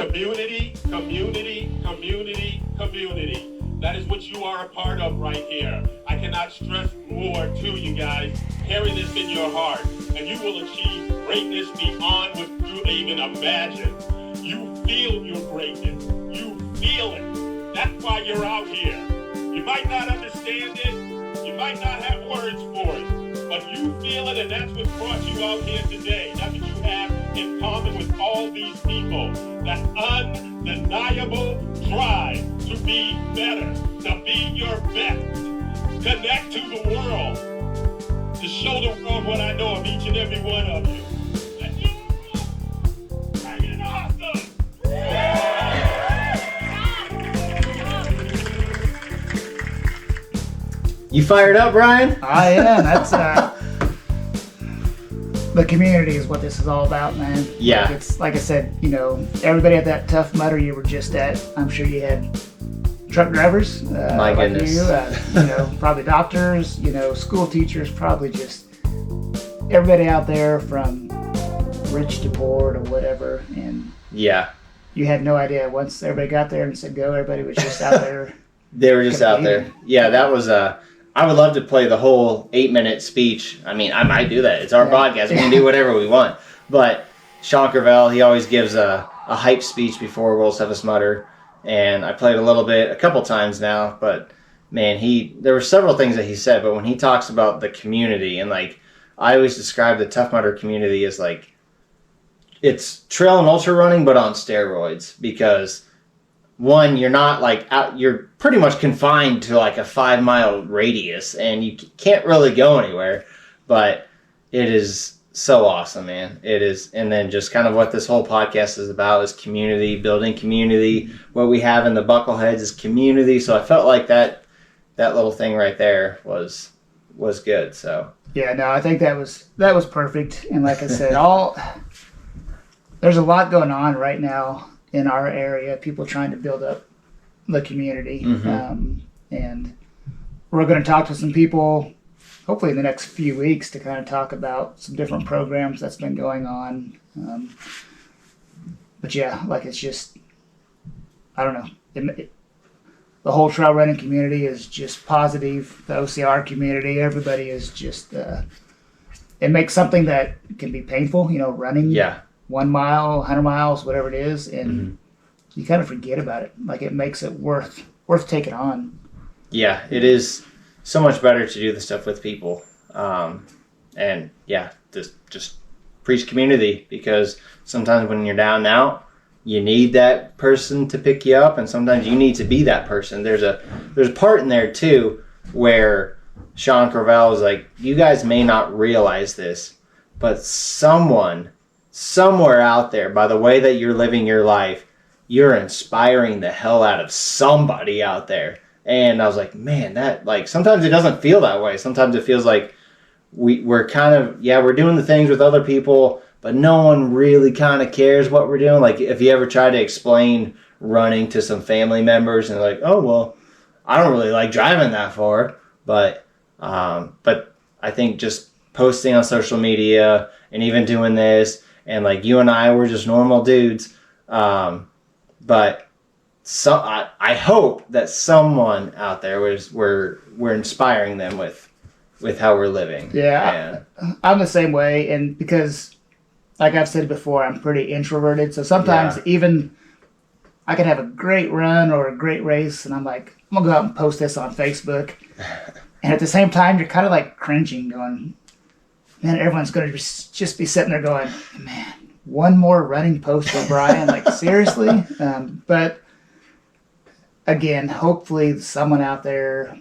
Community, community, community, community. That is what you are a part of right here. I cannot stress more to you guys. Carry this in your heart, and you will achieve greatness beyond what you even imagine. You feel your greatness. You feel it. That's why you're out here. You might not understand it. You might not have words for it, but you feel it, and that's what brought you out here today. That's what you have in common with all these people. That undeniable drive to be better, to be your best, connect to the world, to show the world what I know of each and every one of you. And you are freaking awesome! You fired up, Brian? I am. That's the community is what this is all about, man. Yeah. Like it's like I said, everybody at that Tough Mudder you were just at. I'm sure you had truck drivers. My like goodness. You, probably doctors. School teachers. Probably just everybody out there from rich to poor to whatever. And Yeah. you had no idea once everybody got there and said go. Everybody was just out there. They were just out there. Yeah, that was I would love to play the whole 8-minute speech. I mean, I might do that. It's our podcast. We can do whatever we want. But Sean Carvel, he always gives a hype speech before World's Toughest Mudder. And I played a couple times now. But, man, there were several things that he said. But when he talks about the community, and, I always describe the Tough Mudder community as, it's trail and ultra running, but on steroids. Because one, you're not out, you're pretty much confined to a 5-mile radius and you can't really go anywhere, but it is so awesome, man. It is. And then just kind of what this whole podcast is about is community, building community. What we have in the Buckleheads is community. So I felt like that little thing right there was good. So yeah, no, I think that was perfect. And like I said, there's a lot going on right now in our area, people trying to build up the community. Mm-hmm. And we're going to talk to some people hopefully in the next few weeks to kind of talk about some different programs that's been going on. But yeah, it's just, I don't know. The whole trail running community is just positive. The OCR community, everybody is just, it makes something that can be painful, running. Yeah. 1 mile, 100 miles, whatever it is, and you kind of forget about it. It makes it worth taking on. Yeah, it is so much better to do the stuff with people. And yeah, just preach community, because sometimes when you're down and out, you need that person to pick you up, and sometimes you need to be that person. There's a part in there too where Sean Carvel is like, you guys may not realize this, but somewhere out there, by the way that you're living your life, you're inspiring the hell out of somebody out there. And I was like, man, that sometimes it doesn't feel that way. Sometimes it feels like we're kind of, we're doing the things with other people, but no one really kind of cares what we're doing. If you ever try to explain running to some family members and they're like, oh, well, I don't really like driving that far. But I think just posting on social media and even doing this, and you and I were just normal dudes. But I hope that someone out there we're inspiring them with how we're living. Yeah, I'm the same way. And because, like I've said before, I'm pretty introverted. So sometimes even I could have a great run or a great race, and I'm like, I'm going to go out and post this on Facebook. And at the same time, you're kind of cringing, going, man, everyone's going to just be sitting there going, man, one more running post for Brian. Seriously? But again, hopefully someone out there,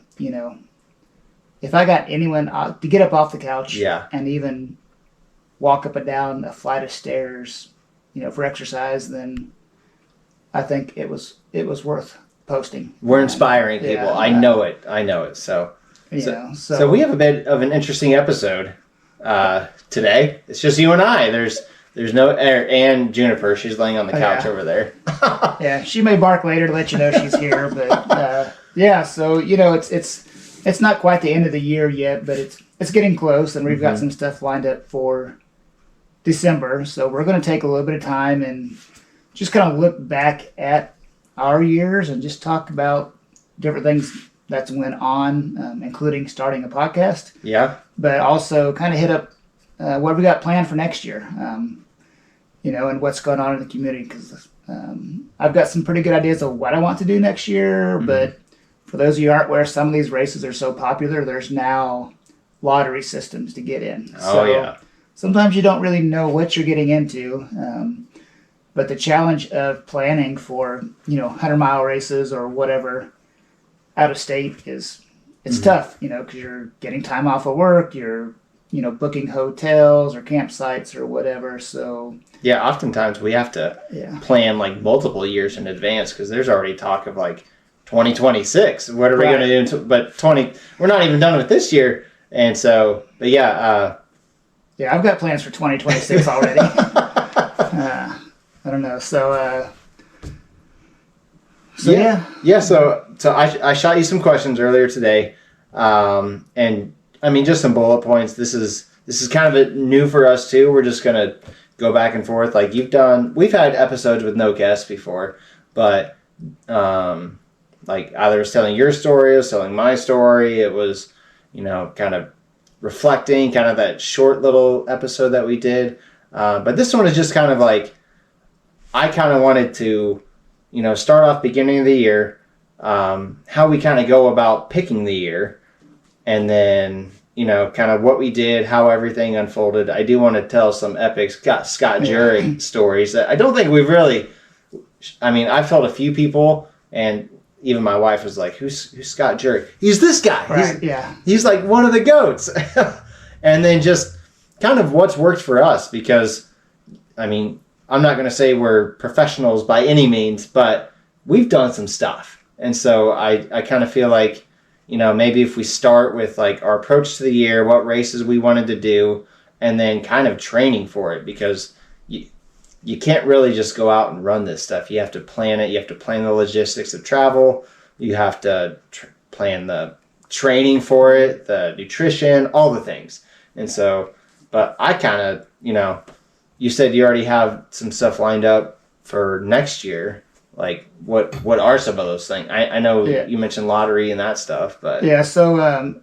if I got anyone to get up off the couch and even walk up and down a flight of stairs, for exercise, then I think it was worth posting. We're inspiring people. I know it. So we have a bit of an interesting episode today. It's just you and I. There's no and Juniper. She's laying on the couch over there. Yeah, she may bark later to let you know she's here, but so it's not quite the end of the year yet, but it's getting close, and we've got some stuff lined up for December. So we're going to take a little bit of time and just kind of look back at our years and just talk about different things that's went on, including starting a podcast. Yeah. But also kind of hit up what we got planned for next year, and what's going on in the community. Because I've got some pretty good ideas of what I want to do next year. Mm-hmm. But for those of you who aren't aware, some of these races are so popular, there's now lottery systems to get in. So sometimes you don't really know what you're getting into. But the challenge of planning for, 100-mile races or whatever out of state it's tough, because you're getting time off of work, you're, booking hotels or campsites or whatever. So yeah, oftentimes we have to plan like multiple years in advance because there's already talk of like 2026. What are we going to do? But we're not even done with this year. And so, but yeah. I've got plans for 2026 already. I don't know. So I shot you some questions earlier today, and I mean just some bullet points. This is kind of new for us too. We're just gonna go back and forth like we've had episodes with no guests before, but like either was telling your story, or was telling my story. It was kind of reflecting, kind of that short little episode that we did. But this one is just kind of like I kind of wanted to. Start off beginning of the year, how we kind of go about picking the year, and then, kind of what we did, how everything unfolded. I do want to tell some epic Scott Jurek stories that I don't think we've really, I've told a few people, and even my wife was like, who's Scott Jurek? He's this guy. Right, He's like one of the GOATs. And then just kind of what's worked for us, because, I'm not going to say we're professionals by any means, but we've done some stuff. And so I kind of feel like, maybe if we start with like our approach to the year, what races we wanted to do, and then kind of training for it, because you can't really just go out and run this stuff. You have to plan it. You have to plan the logistics of travel. You have to plan the training for it, the nutrition, all the things. And so, but I kind of, you said you already have some stuff lined up for next year. Like, what are some of those things? I know you mentioned lottery and that stuff, but... Yeah, so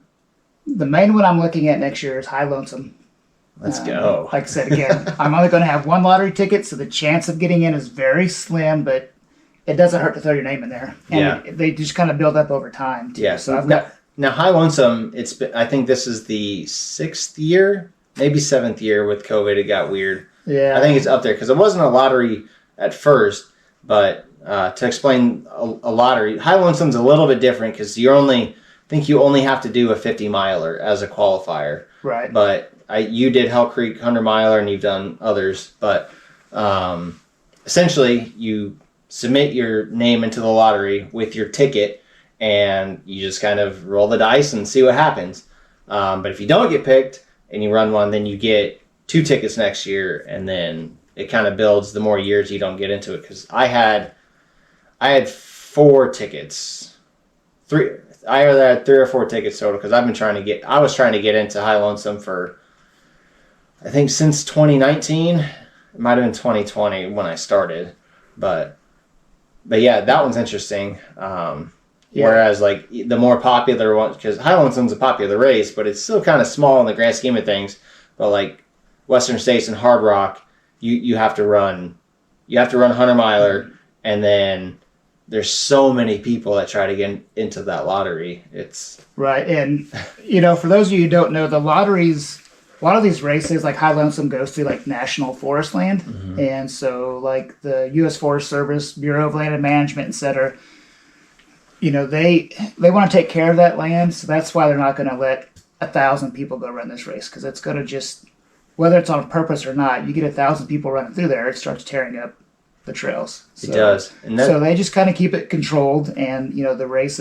the main one I'm looking at next year is High Lonesome. Let's go. Like I said, again, I'm only going to have one lottery ticket, so the chance of getting in is very slim, but it doesn't hurt to throw your name in there. And they just kind of build up over time, too. Yeah. So I've got... Now, High Lonesome, I think this is the 6th year, maybe 7th year with COVID. It got weird. Yeah. I think it's up there, because it wasn't a lottery at first, but... to explain a lottery, High Lonesome's a little bit different because you only have to do a 50-miler as a qualifier. Right. But you did Hell Creek 100-miler and you've done others. But essentially, you submit your name into the lottery with your ticket, and you just kind of roll the dice and see what happens. But if you don't get picked and you run one, then you get 2 tickets next year, and then it kind of builds the more years you don't get into it. Because I had 4 tickets. I either had 3 or 4 tickets total, because I was trying to get into High Lonesome for, I think, since 2019. It might have been 2020 when I started, but yeah, that one's interesting. Whereas like the more popular one, because High Lonesome's a popular race, but it's still kind of small in the grand scheme of things. But like Western States and Hard Rock, you have to run 100-miler, and then there's so many people that try to get into that lottery. It's right. And, for those of you who don't know, the lotteries, a lot of these races, like High Lonesome goes through like national forest land. Mm-hmm. And so like the U.S. Forest Service, Bureau of Land and Management, et cetera, they want to take care of that land. So that's why they're not going to let 1,000 people go run this race. Because it's going to just, whether it's on purpose or not, you get 1,000 people running through there, it starts tearing up the trails. So, it does. So they just kind of keep it controlled, and the race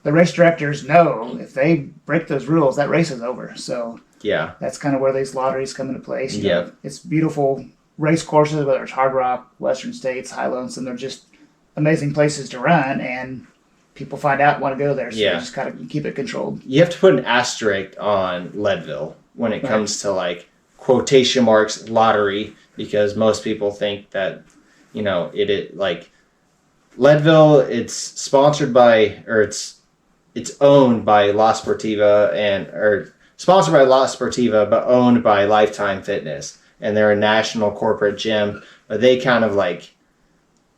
directors know if they break those rules, that race is over. So yeah, that's kind of where these lotteries come into place. Yeah, it's beautiful race courses, whether it's Hard Rock, Western States, High Lonesome. They're just amazing places to run, and people find out and want to go there. So you just kind of keep it controlled. You have to put an asterisk on Leadville when it comes to like quotation marks lottery, because most people think that it like Leadville, it's sponsored by, or it's owned by La Sportiva or sponsored by La Sportiva, but owned by Lifetime Fitness. And they're a national corporate gym, but they kind of like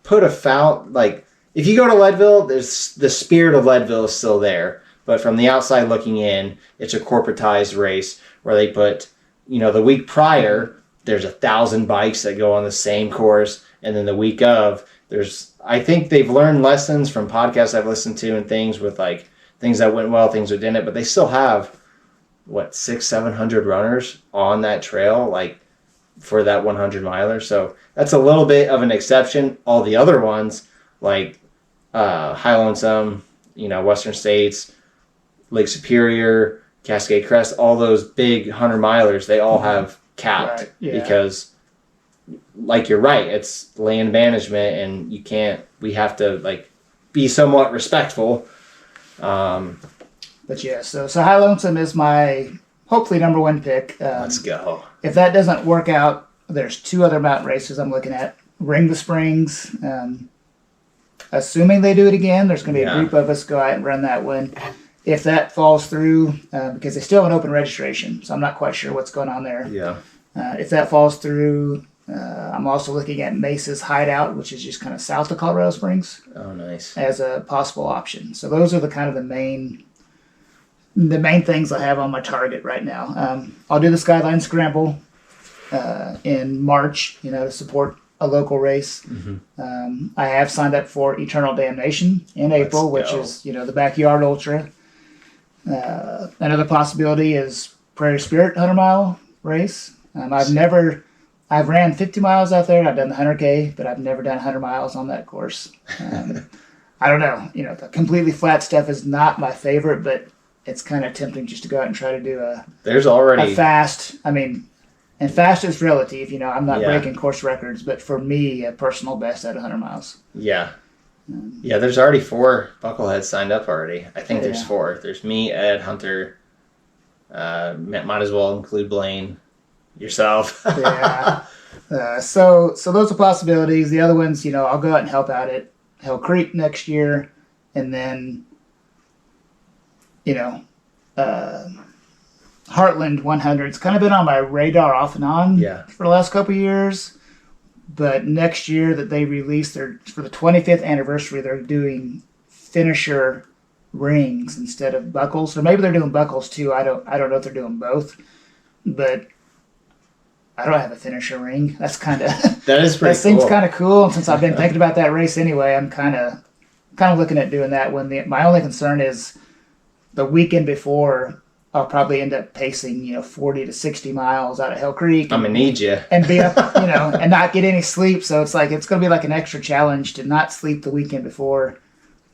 put like, if you go to Leadville, there's the spirit of Leadville is still there. But from the outside looking in, it's a corporatized race where they put, the week prior, there's 1,000 bikes that go on the same course. And then the week of, I think they've learned lessons from podcasts I've listened to and things with like things that went well, things that didn't. But they still have, 600-700 runners on that trail, like for that 100 miler. So that's a little bit of an exception. All the other ones, like High Lonesome, Western States, Lake Superior, Cascade Crest, all those big 100 milers, they all have capped. Right, yeah. Because, like, you're right, it's land management, and we have to like be somewhat respectful. But yeah, so High Lonesome is my hopefully number one pick. Let's go. If that doesn't work out, there's 2 other mountain races I'm looking at. Ring the Springs. Assuming they do it again, there's going to be a group of us go out and run that one. If that falls through, because they still have an open registration, so I'm not quite sure what's going on there. Yeah. If that falls through, I'm also looking at Mesa's Hideout, which is just kind of south of Colorado Springs. Oh, nice. As a possible option. So those are the main things I have on my target right now. I'll do the Skyline Scramble in March, to support a local race. Mm-hmm. I have signed up for Eternal Damnation in April, which is, the backyard ultra. Another possibility is Prairie Spirit 100-mile race. I've ran 50 miles out there. I've done the 100K, but I've never done 100 miles on that course. I don't know. The completely flat stuff is not my favorite, but it's kind of tempting just to go out and try to do a fast. And fast is relative. I'm not breaking course records, but for me, a personal best at 100 miles. Yeah. Yeah, there's already 4 Buckleheads signed up already. I think there's 4. There's me, Ed, Hunter. Might as well include Blaine, yourself. Yeah. So those are possibilities. The other ones, I'll go out and help out at Hell Creek next year, and then, Heartland 100. It's kind of been on my radar off and on for the last couple of years. But next year that they release for the 25th anniversary, they're doing finisher rings instead of buckles. Or maybe they're doing buckles too. I don't know if they're doing both. But I don't have a finisher ring. That's kind of that seems kind of cool. And since I've been thinking about that race anyway, I'm kind of looking at doing that one. My only concern is the weekend before, I'll probably end up pacing, 40 to 60 miles out of Hell Creek. I'm going to need you. And be up, and not get any sleep. So it's going to be like an extra challenge to not sleep the weekend before,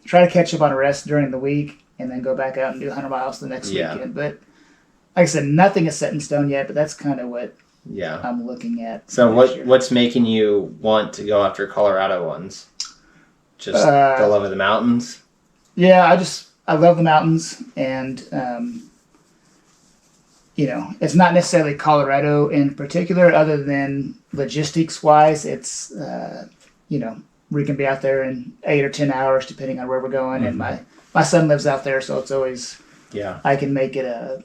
try to catch up on a rest during the week, and then go back out and do 100 miles the next weekend. But like I said, nothing is set in stone yet, but that's kind of what I'm looking at. So what's making you want to go after Colorado ones? Just the love of the mountains? Yeah, I love the mountains, and it's not necessarily Colorado in particular, other than logistics-wise. It's, we can be out there in 8 or 10 hours, depending on where we're going. Mm-hmm. And my son lives out there, so it's always, I can make it a,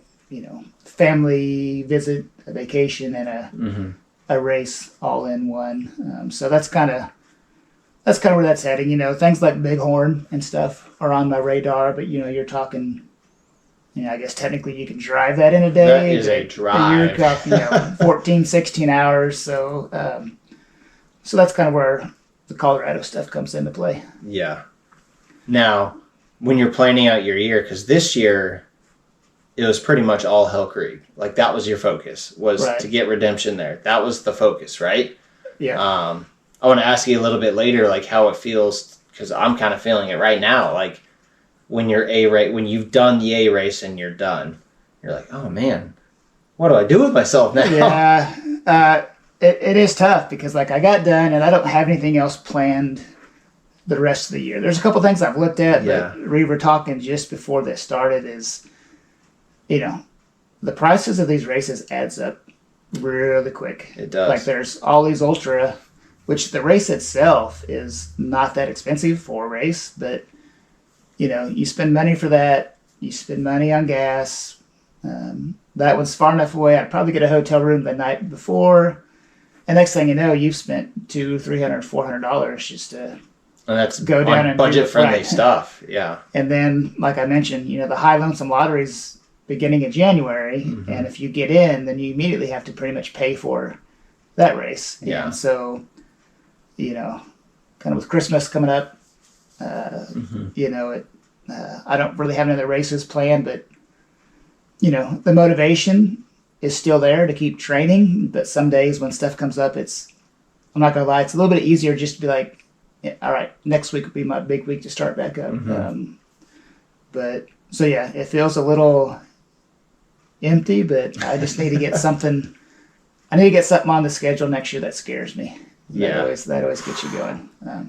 family visit, a vacation, and a race all in one. So that's kind of where that's heading. Things like Bighorn and stuff are on my radar, but you're talking. I guess technically you can drive that in a day. That is a drive. You're talking, 14, 16 hours. So that's kind of where the Colorado stuff comes into play. Yeah. Now, when you're planning out your year, because this year it was pretty much all Hell Creek. Like, that was your focus, was to get redemption there. That was the focus, right? Yeah. I want to ask you a little bit later, like, how it feels, because I'm kind of feeling it right now. Like, when you've done the A race and you're done, you're like, oh man, what do I do with myself now? Yeah, it is tough because I got done and I don't have anything else planned the rest of the year. There's a couple things I've looked at, but we were talking just before this started is, the prices of these races adds up really quick. It does. There's all these ultra which the race itself is not that expensive for a race, but you spend money for that. You spend money on gas. That one's far enough away. I'd probably get a hotel room the night before. And next thing you know, you've spent $200, $300, $400 just to go down and budget-friendly stuff. Yeah. And then, like I mentioned, the High Lonesome lottery's beginning in January, and if you get in, then you immediately have to pretty much pay for that race. Yeah. And so, kind of with Christmas coming up, I don't really have any other races planned, but the motivation is still there to keep training, but some days when stuff comes up, I'm not gonna lie, it's a little bit easier just to be like, all right, next week will be my big week to start back up. But so yeah, it feels a little empty, but I just need to get something. I need to get something on the schedule next year that scares me. That always gets you going. I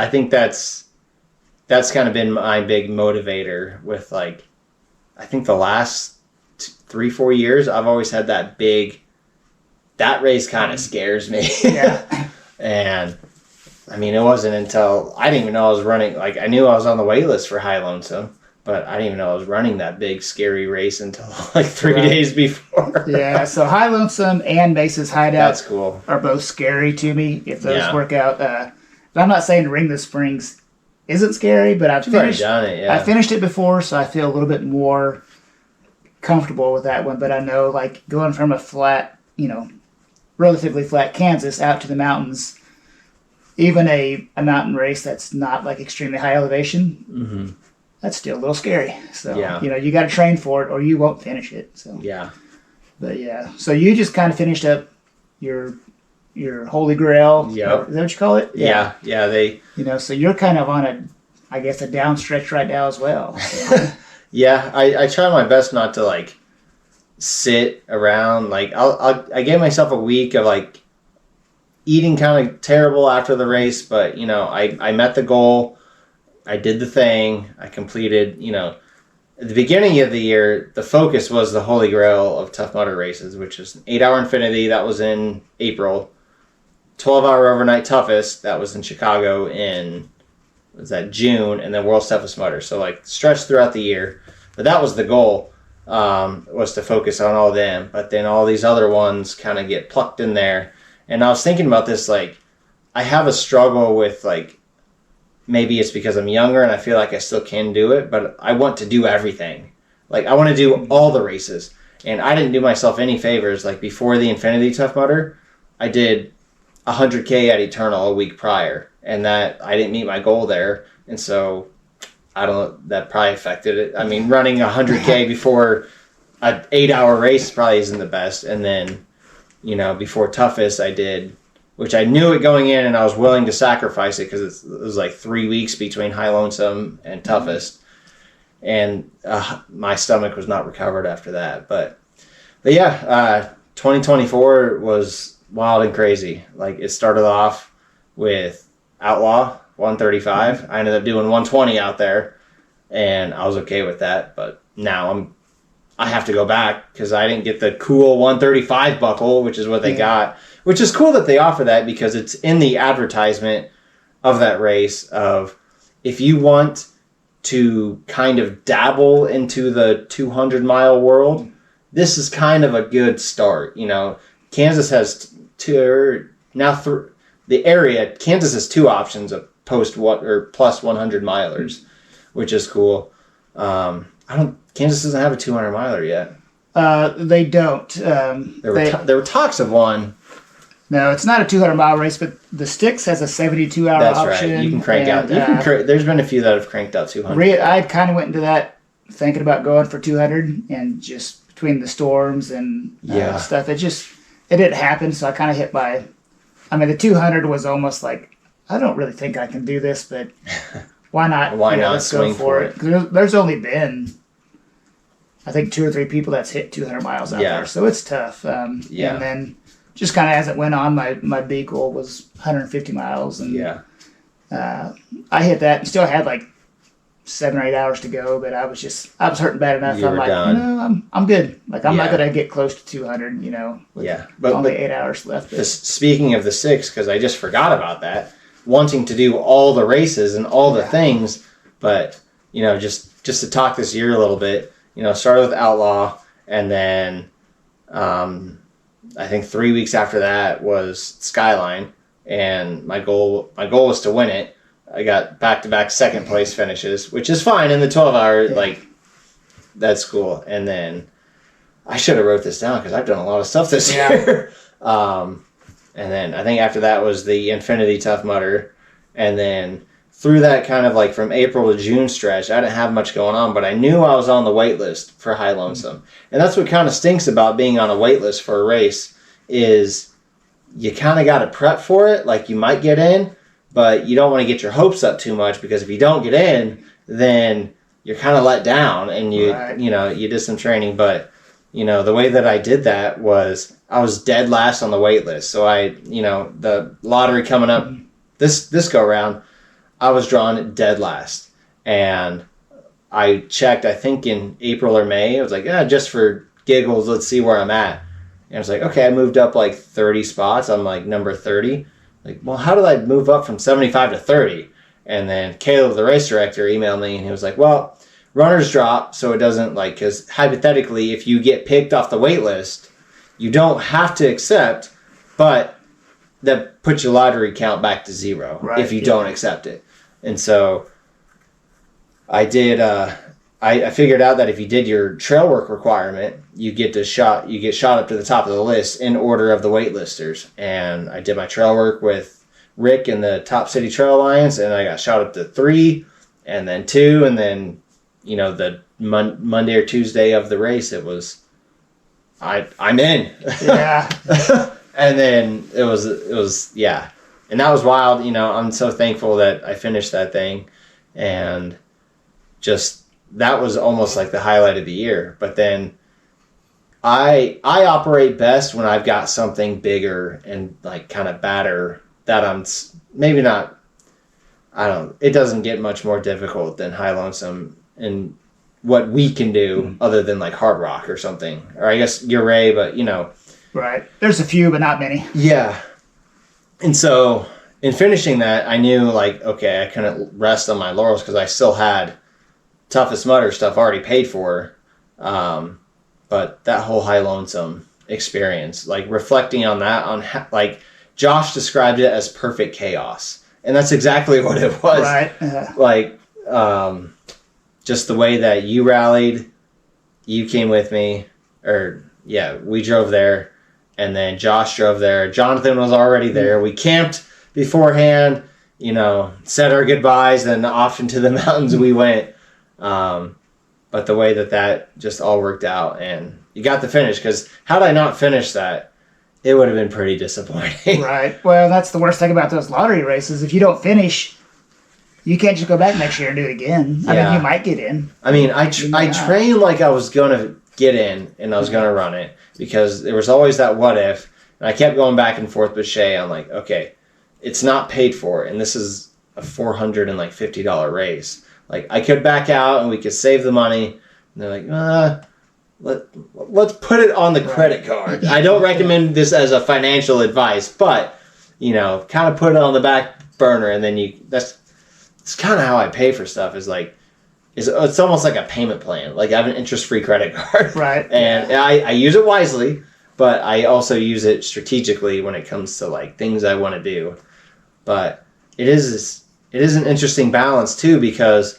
think that's kind of been my big motivator with, like, I think the last 3-4 years, I've always had that race kind of scares me. Yeah. And I mean, it wasn't until I didn't even know I was running, like, I knew I was on the wait list for High Lonesome, but I didn't even know I was running that big scary race until like 3 days before. Yeah, so High Lonesome and Mesa's Hideout That's cool. are both scary to me if those work out. I'm not saying Ring the Springs isn't scary, but I've finished it, I finished it before, so I feel a little bit more comfortable with that one. But I know, like, going from a flat, relatively flat Kansas out to the mountains, even a mountain race that's not like extremely high elevation, that's still a little scary. So, you got to train for it or you won't finish it. So, but yeah, so you just kind of finished up your Holy Grail. Yep. Is that what you call it? Yeah. They, so you're kind of on a down stretch right now as well. So. Yeah, I try my best not to, like, sit around. Like, I gave myself a week of, like, eating kind of terrible after the race, but I met the goal. I did the thing. I completed. At the beginning of the year, the focus was the Holy Grail of Tough Mudder races, which is an 8-hour Infinity. That was in April. 12-hour overnight toughest. That was in Chicago in June, and then World's Toughest Mudder. So, like, stretched throughout the year. But that was the goal, was to focus on all them. But then all these other ones kind of get plucked in there. And I was thinking about this, like, I have a struggle with, like, maybe it's because I'm younger and I feel like I still can do it, but I want to do everything. Like, I want to do all the races. And I didn't do myself any favors. Like, before the Infinity Tough Mudder, I did 100K at Eternal a week prior. And that I didn't meet my goal there. And so, I don't know, that probably affected it. I mean, running 100K before an 8-hour race probably isn't the best. And then, before toughest, I did, which I knew it going in and I was willing to sacrifice it because it was like 3 weeks between High Lonesome and toughest. And my stomach was not recovered after that. But yeah, 2024 was wild and crazy. Like, it started off with Outlaw 135. I ended up doing 120 out there, and I was okay with that. But now I have to go back because I didn't get the cool 135 buckle, which is what they got. Which is cool that they offer that because it's in the advertisement of that race of if you want to kind of dabble into the 200-mile world, this is kind of a good start. Kansas has the area, Kansas has 2 options of plus 100 milers, which is cool. Kansas doesn't have a 200 miler yet. They don't. There were talks of one. No, it's not a 200-mile race, but the Styx has a 72-hour option. That's right. You can crank out. There's been a few that have cranked out 200. I kind of went into that thinking about going for 200, and just between the storms and stuff, it didn't happen. So I kind of hit by. I mean, the 200 was almost like, I don't really think I can do this, but why not? Let's go for it. There's only been, I think, 2 or 3 people that's hit 200 miles out there, so it's tough. And then just kind of as it went on, my big goal was 150 miles, and I hit that and still had like 7 or 8 hours to go, but I was hurting bad enough. You I'm were like, done. no, I'm good. Like, I'm not Yeah. going to get close to 200, you know, with But only 8 hours left. Speaking of the 6, because I just forgot about that, wanting to do all the races and all the things, but, you know, just to talk this year a little bit, you know, started with Outlaw, and then I think 3 weeks after that was Skyline, and my goal was to win it. I got back-to-back second place finishes, which is fine in the 12-hour, like, that's cool. And then I should have wrote this down because I've done a lot of stuff this year. And then I think after that was the Infinity Tough Mudder. And then through that kind of like from April to June stretch, I didn't have much going on, but I knew I was on the wait list for High Lonesome. And that's what kind of stinks about being on a wait list for a race is you kind of got to prep for it. Like you might get in, but you don't want to get your hopes up too much because if you don't get in, then you're kind of let down and you know, you did some training. But, you know, the way that I did that was I was dead last on the wait list. So you know, the lottery coming up this go round, I was drawn dead last. And I checked, I think in April or May, I was like, just for giggles, let's see where I'm at. And I was like, okay, I moved up like 30 spots. I'm like number 30. Like, well, how did I move up from 75 to 30? And then Caleb, the race director, emailed me and he was like, well, runners drop, so it doesn't like, because hypothetically, if you get picked off the wait list, you don't have to accept, but that puts your lottery count back to 0 if you don't accept it. And so I did, I figured out that if you did your trail work requirement, you get shot up to the top of the list in order of the waitlisters. And I did my trail work with Rick in the Top City Trail Alliance, and I got shot up to 3, and then 2, and then, you know, the Monday or Tuesday of the race, it was, I'm in. Yeah. And then it was, yeah. And that was wild. You know, I'm so thankful that I finished that thing, and just, that was almost like the highlight of the year. But then I operate best when I've got something bigger and like kind of badder that I'm maybe not, it doesn't get much more difficult than High Lonesome and what we can do other than like Hard Rock or something. Or I guess Uray, but you know. Right. There's a few, but not many. Yeah. And so in finishing that, I knew like, okay, I couldn't rest on my laurels because I still had Toughest Mudder stuff already paid for. But that whole High Lonesome experience, like reflecting on that, like Josh described it as perfect chaos. And that's exactly what it was. Right. Like, just the way that you rallied, you came with me, we drove there, and then Josh drove there. Jonathan was already there. We camped beforehand, you know, said our goodbyes, then off into the mountains we went. But the way that just all worked out, and you got the finish, because had I not finished that, it would have been pretty disappointing. Right. Well, that's the worst thing about those lottery races. If you don't finish, you can't just go back next year and do it again. I mean, you might get in. I mean, I trained like I was going to get in and I was going to run it, because there was always that what if, and I kept going back and forth with Shay. I'm like, okay, it's not paid for, and this is a $450 race. Like, I could back out and we could save the money. And they're like, let's put it on the credit card. I don't recommend this as a financial advice, but, you know, kind of put it on the back burner, and then it's kind of how I pay for stuff, is like, it's almost like a payment plan. Like, I have an interest-free credit card. Right. And I use it wisely, but I also use it strategically when it comes to, like, things I want to do. But it is an interesting balance, too, because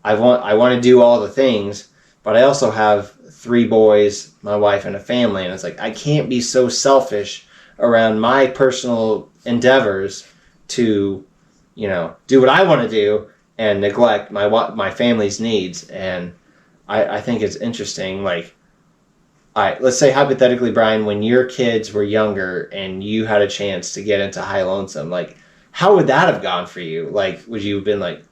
I want to do all the things, but I also have 3 boys, my wife, and a family, and it's like I can't be so selfish around my personal endeavors to, you know, do what I want to do and neglect my family's needs. And I think it's interesting. Like, let's say hypothetically, Brian, when your kids were younger and you had a chance to get into High Lonesome, like, how would that have gone for you? Like, would you have been like,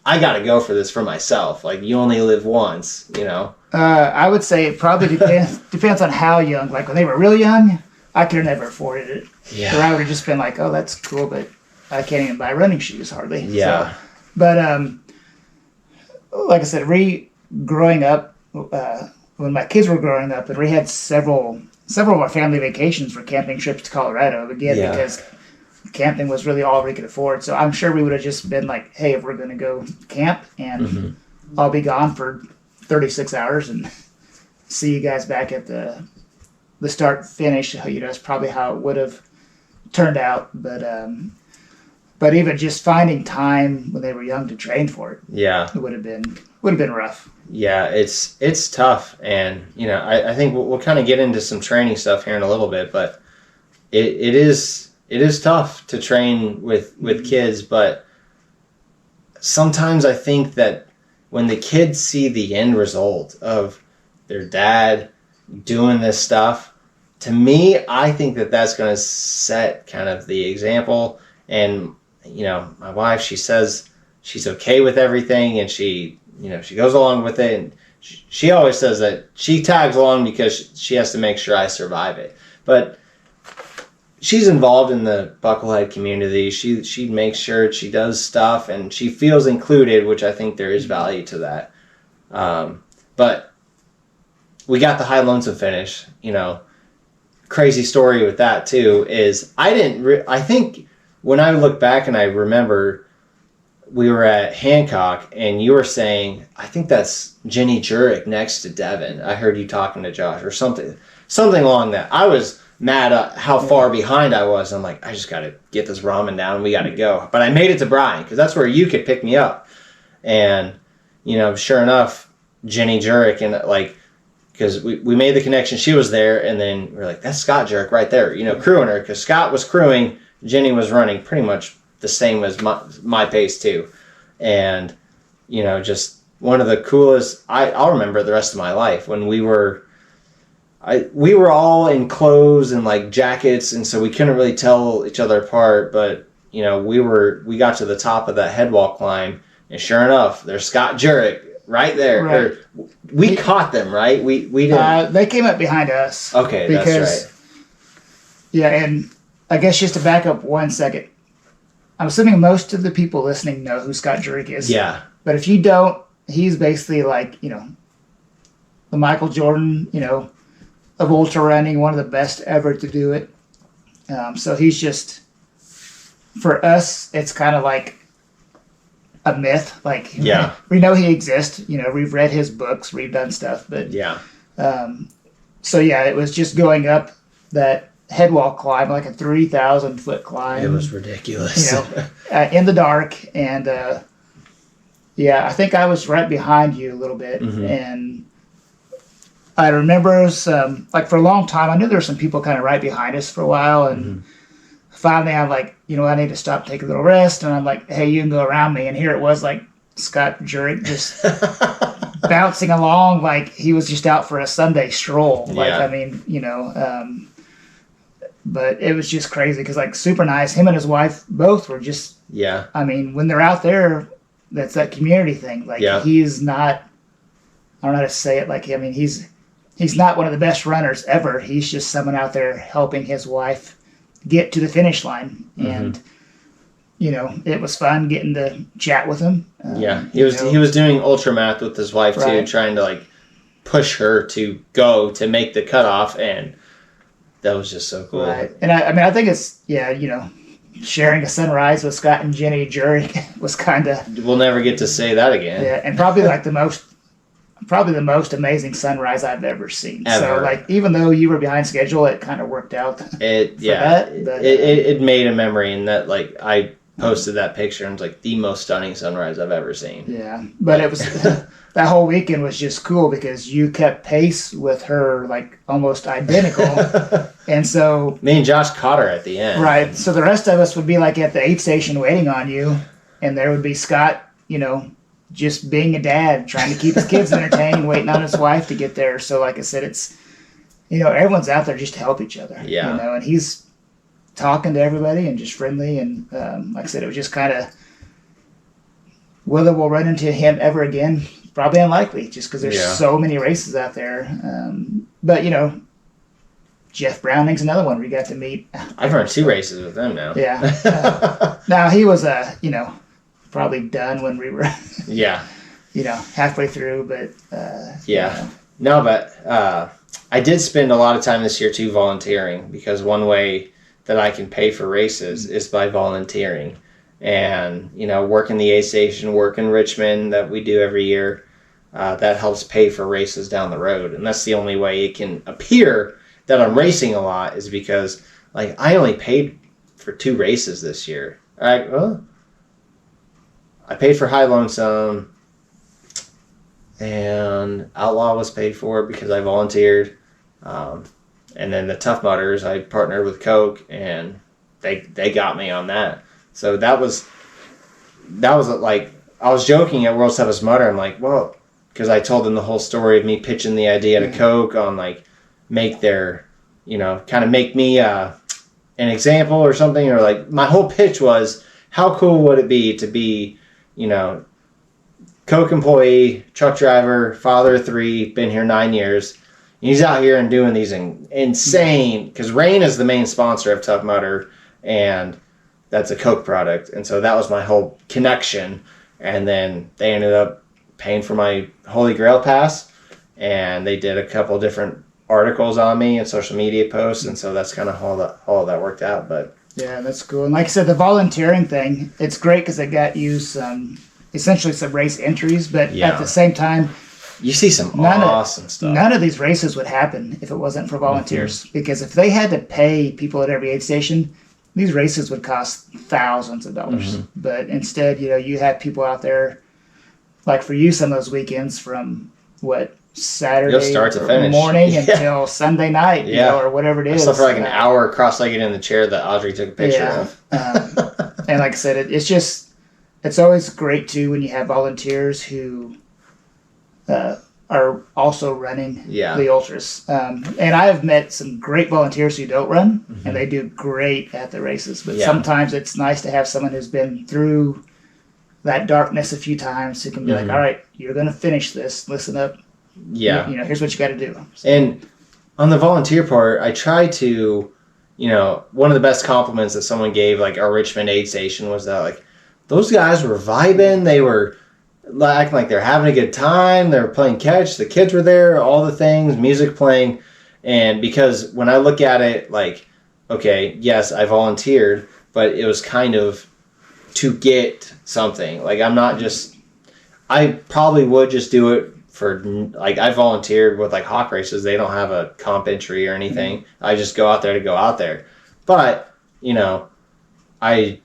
I got to go for this for myself? Like, you only live once, you know? I would say it probably depends on how young. Like, when they were really young, I could have never afforded it. Yeah. Or I would have just been like, oh, that's cool, but I can't even buy running shoes hardly. Yeah. So, but like I said, growing up, when my kids were growing up, and we had several of our family vacations for camping trips to Colorado, again, because camping was really all we could afford. So I'm sure we would have just been like, hey, if we're going to go camp, and I'll be gone for 36 hours and see you guys back at the start finish. That's probably how it would have turned out. But even just finding time when they were young to train for it, it would have been rough. Yeah, it's tough, and I think we'll kind of get into some training stuff here in a little bit, but it is tough to train with kids. But sometimes I think that when the kids see the end result of their dad doing this stuff, to me, I think that that's going to set kind of the example. And my wife, she says she's okay with everything, and she goes along with it, and she always says that she tags along because she has to make sure I survive it. But she's involved in the Bucklehead community. She makes sure she does stuff, and she feels included, which I think there is value to that. But we got the High Lonesome finish. Crazy story with that too is I think when I look back and I remember, we were at Hancock, and you were saying, I think that's Jenny Jurek next to Devin. I heard you talking to Josh or something along that. I was mad at how far behind I was. I'm like, I just got to get this ramen down. We got to go. But I made it to Brian because that's where you could pick me up. And, sure enough, Jenny Jurek, and because we made the connection. She was there, and then we're like, that's Scott Jurek right there, crewing her, because Scott was crewing, Jenny was running pretty much the same as my pace too. And just one of the coolest, I'll remember the rest of my life when we were all in clothes and jackets, and so we couldn't really tell each other apart, but we got to the top of that headwall climb, and sure enough, there's Scott Jurek right there. Right. We caught them, right? We didn't. They came up behind us. Okay, that's right. Yeah, and I guess just to back up 1 second, I'm assuming most of the people listening know who Scott Jurek is. Yeah. But if you don't, he's basically the Michael Jordan, of ultra running, one of the best ever to do it. So he's just, for us, it's kind of like a myth. We know he exists. We've read his books, we've done stuff, but it was just going up that headwall climb, like a 3,000 foot climb. It was ridiculous. In the dark, and I think I was right behind you a little bit, and I remember for a long time, I knew there were some people kind of right behind us for a while, and finally I'm like, I need to stop, take a little rest, and I'm like, hey, you can go around me, and here it was Scott Jurek just bouncing along like he was just out for a Sunday stroll. But it was just crazy because super nice. Him and his wife both were just, when they're out there, that's that community thing. He's not, I don't know how to say it. He's not one of the best runners ever. He's just someone out there helping his wife get to the finish line. And, it was fun getting to chat with him. He was doing ultramath with his wife too, trying to push her to go to make the cutoff, and that was just so cool. Right. And I think it's, sharing a sunrise with Scott and Jenny Jurek was kind of... We'll never get to say that again. Yeah, and probably the most amazing sunrise I've ever seen. Ever. So even though you were behind schedule, it kind of worked out. It made a memory, and that I posted that picture, and it was the most stunning sunrise I've ever seen. Yeah, but it was... That whole weekend was just cool because you kept pace with her almost identical. And so... Me and Josh caught her at the end. Right. So the rest of us would be at the aid station waiting on you. And there would be Scott, just being a dad, trying to keep his kids entertained, waiting on his wife to get there. So like I said, it's, everyone's out there just to help each other. Yeah. And he's talking to everybody and just friendly. And like I said, it was just kind of... Whether we'll run into him ever again... Probably unlikely, just because there's so many races out there. But, Jeff Browning's another one we got to meet. I've run 2 races with them now. Yeah. Now, he was, probably done when we were... halfway through, but yeah. No, but I did spend a lot of time this year too volunteering, because one way that I can pay for races is by volunteering. And, working the aid station, working Richmond that we do every year, that helps pay for races down the road. And that's the only way it can appear that I'm racing a lot, is because, I only paid for 2 races this year. I paid for High Lonesome, and Outlaw was paid for because I volunteered. And then the Tough Mudders, I partnered with Coke, and they got me on that. So that was I was joking at World's Toughest Mudder. I'm like, well, because I told them the whole story of me pitching the idea to Coke on make their, kind of make me an example or something, or my whole pitch was, how cool would it be to be, Coke employee, truck driver, father of 3, been here 9 years. He's out here and doing these insane, because Rain is the main sponsor of Tough Mudder, and that's a Coke product. And so that was my whole connection. And then they ended up paying for my Holy Grail pass, and they did a couple different articles on me and social media posts. And so that's kind of all that worked out. But yeah, that's cool. And like I said, the volunteering thing, it's great because it got you essentially some race entries, but at the same time, you see some awesome stuff. None of these races would happen if it wasn't for volunteers. Mm-hmm. Because if they had to pay people at every aid station, these races would cost thousands of dollars. Mm-hmm. But instead, you have people out there, like for you, some of those weekends from Saturday morning until Sunday night, or whatever it is. I slept for an hour cross-legged in the chair that Audrey took a picture of. And like I said, it's always great too when you have volunteers who are also running the ultras. And I have met some great volunteers who don't run, and they do great at the races. But sometimes it's nice to have someone who's been through that darkness a few times who can be like, all right, you're going to finish this. Listen up. Yeah. Here's what you got to do. So, and on the volunteer part, I try to, one of the best compliments that someone gave, our Richmond aid station, was that, those guys were vibing. They were acting like they're having a good time. They were playing catch. The kids were there, all the things, music playing. And because when I look at it, okay, yes, I volunteered, but it was kind of to get something. I'm not just, I probably would just do it for, I volunteered with hawk races. They don't have a comp entry or anything. Mm-hmm. I just go out there to go out there. But, I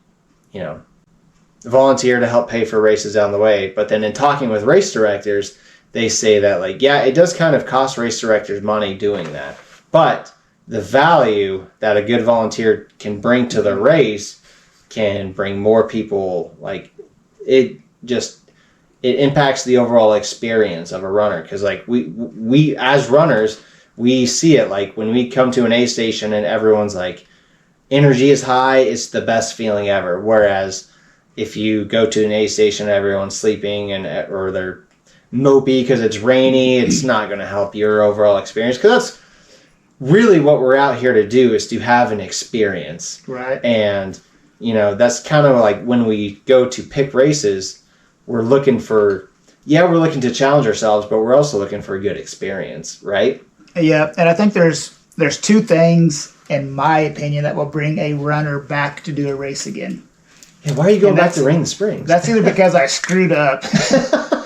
volunteer to help pay for races down the way. But then in talking with race directors, they say that it does kind of cost race directors money doing that. But the value that a good volunteer can bring to the race can bring more people. It impacts the overall experience of a runner. Because we as runners, we see it when we come to an aid station and everyone's energy is high, it's the best feeling ever. Whereas if you go to an aid station and everyone's sleeping or they're mopey because it's rainy, it's not going to help your overall experience. Because that's really what we're out here to do, is to have an experience. Right. And, that's kind of when we go to pick races, we're looking to challenge ourselves, but we're also looking for a good experience, right? Yeah, and I think there's 2 things, in my opinion, that will bring a runner back to do a race again. Yeah, why are you going back to Rain Springs? That's either because I screwed up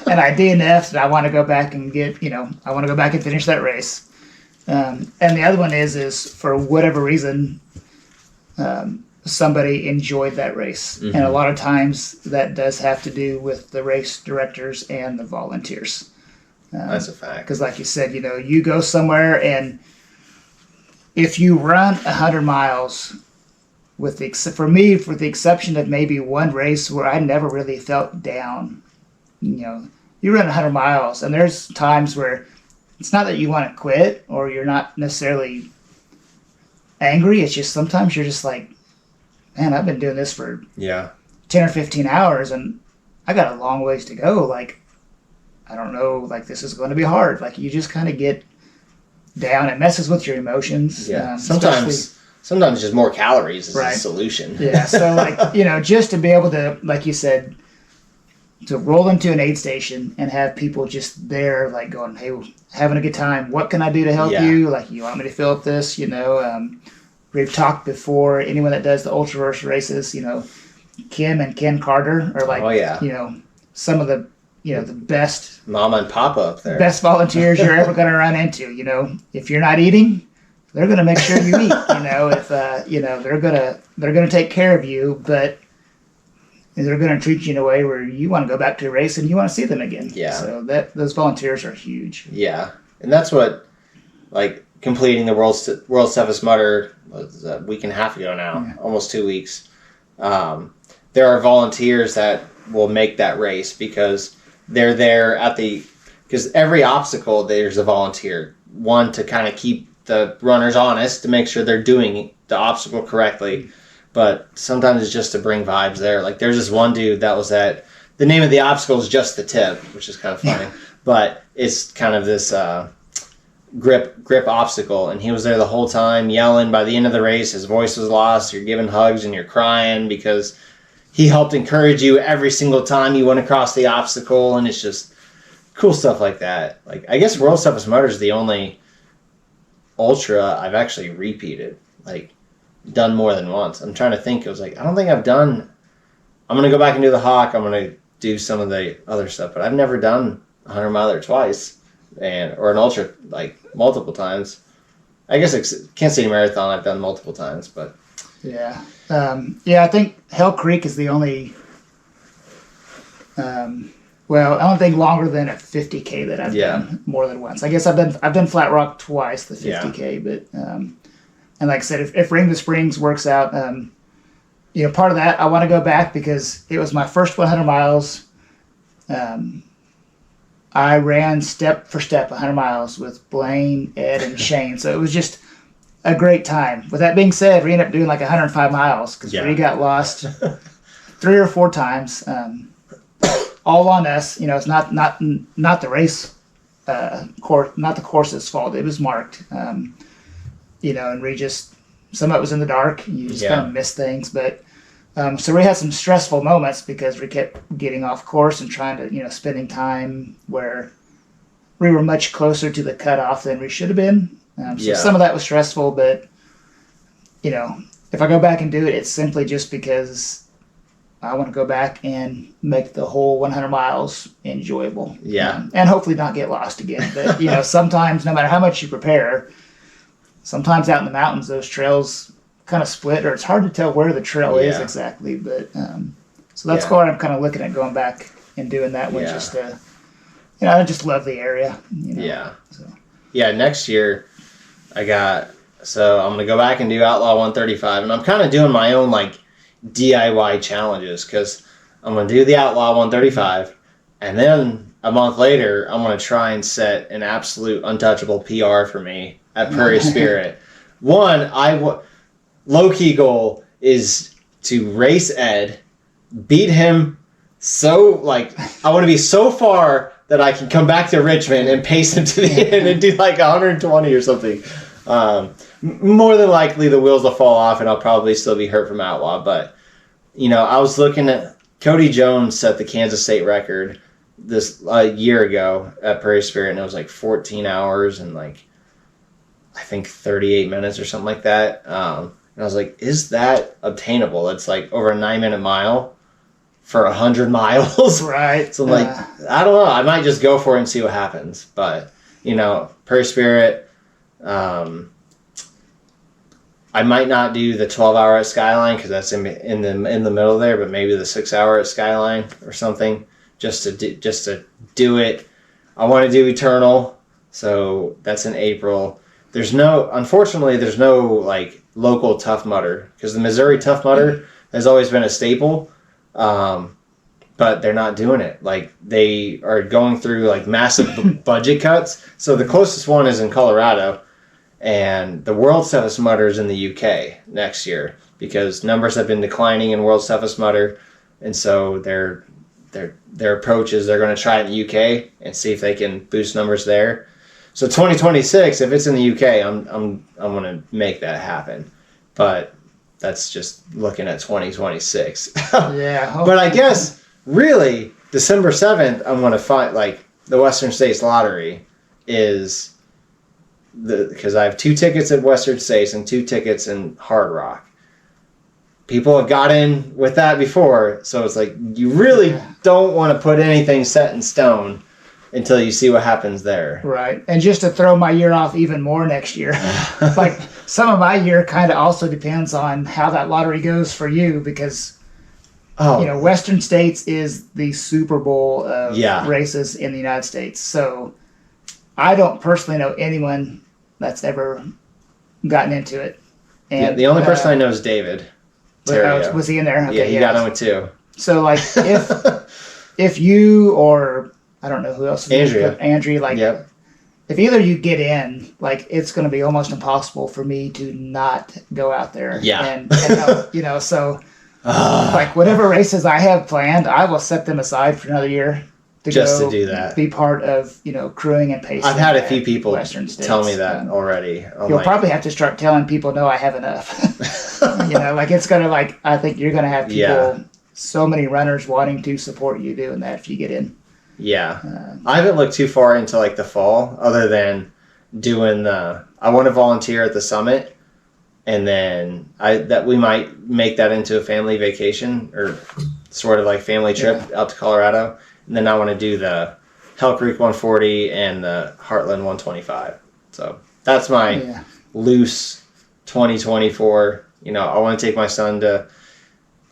and I DNF'd and I want to go back and I want to go back and finish that race. And the other one is for whatever reason, somebody enjoyed that race. Mm-hmm. And a lot of times that does have to do with the race directors and the volunteers. That's a fact. Because like you said, you go somewhere, and if you run 100 miles, with the exception of maybe one race where I never really felt down, you run 100 miles, and there's times where it's not that you want to quit or you're not necessarily angry. It's just sometimes you're just like, man, I've been doing this for 10 or 15 hours, and I got a long ways to go. I don't know, this is going to be hard. You just kind of get down. It messes with your emotions. Yeah. Sometimes just more calories is the solution. Yeah. So just to be able to, like you said, to roll into an aid station and have people just there, like going, hey, having a good time. What can I do to help you? Like, you want me to fill up this? We've talked before. Anyone that does the ultraverse races, Kim and Ken Carter are like, some of the, the best mama and papa up there, best volunteers you're ever going to run into. If you're not eating, they're going to make sure you eat. If they're going to take care of you, but they're going to treat you in a way where you want to go back to a race and you want to see them again. Yeah. So those volunteers are huge. Yeah, and that's what, like, completing the world's toughest mudder was a week and a half ago now, almost 2 weeks. There are volunteers that will make that race because they're there because every obstacle there's a volunteer. One, to kind of keep the runners honest, to make sure they're doing the obstacle correctly. But sometimes it's just to bring vibes there. Like, there's this one dude that was the name of the obstacle is Just the Tip, which is kind of funny. But it's kind of this grip obstacle. And he was there the whole time yelling. By the end of the race, his voice was lost. You're giving hugs and you're crying because he helped encourage you every single time you went across the obstacle. And it's just cool stuff like that. Like, I guess World's Toughest Mudder is the only ultra I've actually repeated. Like, done more than once. I'm trying to think. It was like, I don't think I'm going to go back and do the Hawk. I'm going to do some of the other stuff, but I've never done a 100-miler twice or an ultra, like, multiple times. I guess Kansas City Marathon I've done multiple times, but. Yeah. I think Hell Creek is the only, I don't think longer than a 50K that I've done more than once. I guess I've done Flat Rock twice, the 50K, but, and like I said, if Ring the Springs works out, part of that, I want to go back because it was my first 100 miles. I ran step for step 100 miles with Blaine, Ed, and Shane. So it was just a great time. With that being said, we ended up doing like 105 miles because we got lost 3 or 4 times. All on us. It's not the race course, not the course's fault. It was marked. And we just, some of it was in the dark. You just kind of miss things. But so we had some stressful moments because we kept getting off course and trying to, spending time where we were much closer to the cutoff than we should have been. Some of that was stressful, but, if I go back and do it, it's simply just because I want to go back and make the whole 100 miles enjoyable. Yeah. And hopefully not get lost again. But, sometimes, no matter how much you prepare, sometimes out in the mountains, those trails kind of split, or it's hard to tell where the trail is exactly. But so that's why I'm kind of looking at going back and doing that one just to, I just love the area. Yeah. So. Yeah, next year I'm going to go back and do Outlaw 135, and I'm kind of doing my own, like, DIY challenges because I'm going to do the Outlaw 135, and then a month later I'm going to try and set an absolute untouchable PR for me at Prairie Spirit. One, low-key goal is to race Ed, beat him I want to be so far that I can come back to Richmond and pace him to the end and do like 120 or something. More than likely the wheels will fall off and I'll probably still be hurt from Outlaw. But, I was looking at Cody Jones set the Kansas State record this year ago at Prairie Spirit, and it was like 14 hours and like, I think 38 minutes or something like that. And I was like, is that obtainable? It's like over a 9-minute mile for 100 miles. Right. So like, I don't know. I might just go for it and see what happens. But, Prairie Spirit, I might not do the 12-hour at Skyline because that's in the middle there, but maybe the 6-hour at Skyline or something just to do it. I want to do Eternal, so that's in April. Unfortunately, there's no like local Tough Mudder because the Missouri Tough Mudder has always been a staple, but they're not doing it. Like, they are going through like massive budget cuts. So the closest one is in Colorado, and the World's Toughest Mudder is in the UK next year because numbers have been declining in World's Toughest Mudder, and so their approach is they're going to try it in the UK and see if they can boost numbers there. So 2026, if it's in the UK, I'm going to make that happen. But that's just looking at 2026. Yeah. But I guess really December 7th, I'm going to fight, like, the Western States Lottery is because I have 2 tickets at Western States and 2 tickets in Hard Rock. People have got in with that before, so it's like you really don't want to put anything set in stone until you see what happens there. Right. And just to throw my year off even more next year, like some of my year kind of also depends on how that lottery goes for you because, Western States is the Super Bowl of races in the United States. So I don't personally know anyone that's ever gotten into it. And the only person I know is David. Was he in there? Okay, he got in with 2. So, like, if you or I don't know who else. Andrea, like, if either you get in, like, it's going to be almost impossible for me to not go out there. Yeah. And so, like, whatever races I have planned, I will set them aside for another year to do that. Be part of, crewing and pacing. I've had a few people Western States. tell me that already. You'll probably have to start telling people, no, I have enough. Like, it's going to, like, I think you're going to have people, so many runners wanting to support you doing that if you get in. Yeah. I haven't looked too far into, like, the fall other than doing I want to volunteer at the summit, and then we might make that into a family vacation or sort of like family trip out to Colorado. And then I want to do the Hell Creek 140 and the Heartland 125. So that's my loose 2024. I want to take my son to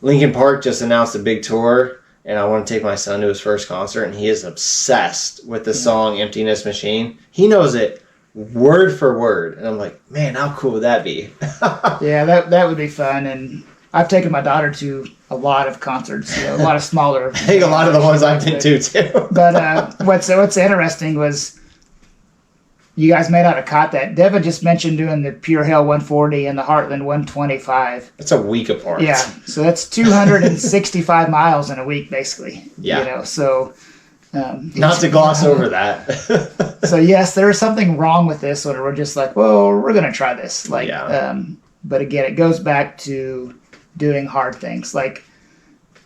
Lincoln Park. Just announced a big tour, and I want to take my son to his first concert, and he is obsessed with the song Emptiness Machine. He knows it word for word, and I'm like, man, how cool would that be? Yeah, that would be fun. And I've taken my daughter to a lot of concerts, a lot of smaller. I think a lot of the ones I've been to too. But what's interesting was you guys may not have caught that. Devin just mentioned doing the Pure Hell 140 and the Heartland 125. It's a week apart. Yeah, so that's 265 miles in a week, basically. Yeah. So. Not to gloss over that. So yes, there is something wrong with this, or we're just like, well, we're going to try this. Like, but again, it goes back to doing hard things. Like,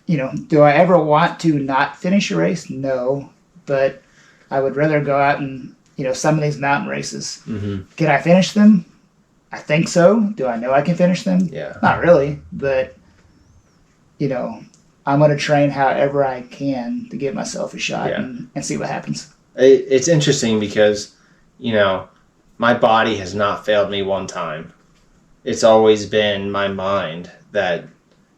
do I ever want to not finish a race? No, but I would rather go out and, some of these mountain races. Mm-hmm. Can I finish them? I think so. Do I know I can finish them? Yeah. Not really, but, I'm going to train however I can to give myself a shot and see what happens. It's interesting because, my body has not failed me one time. It's always been my mind that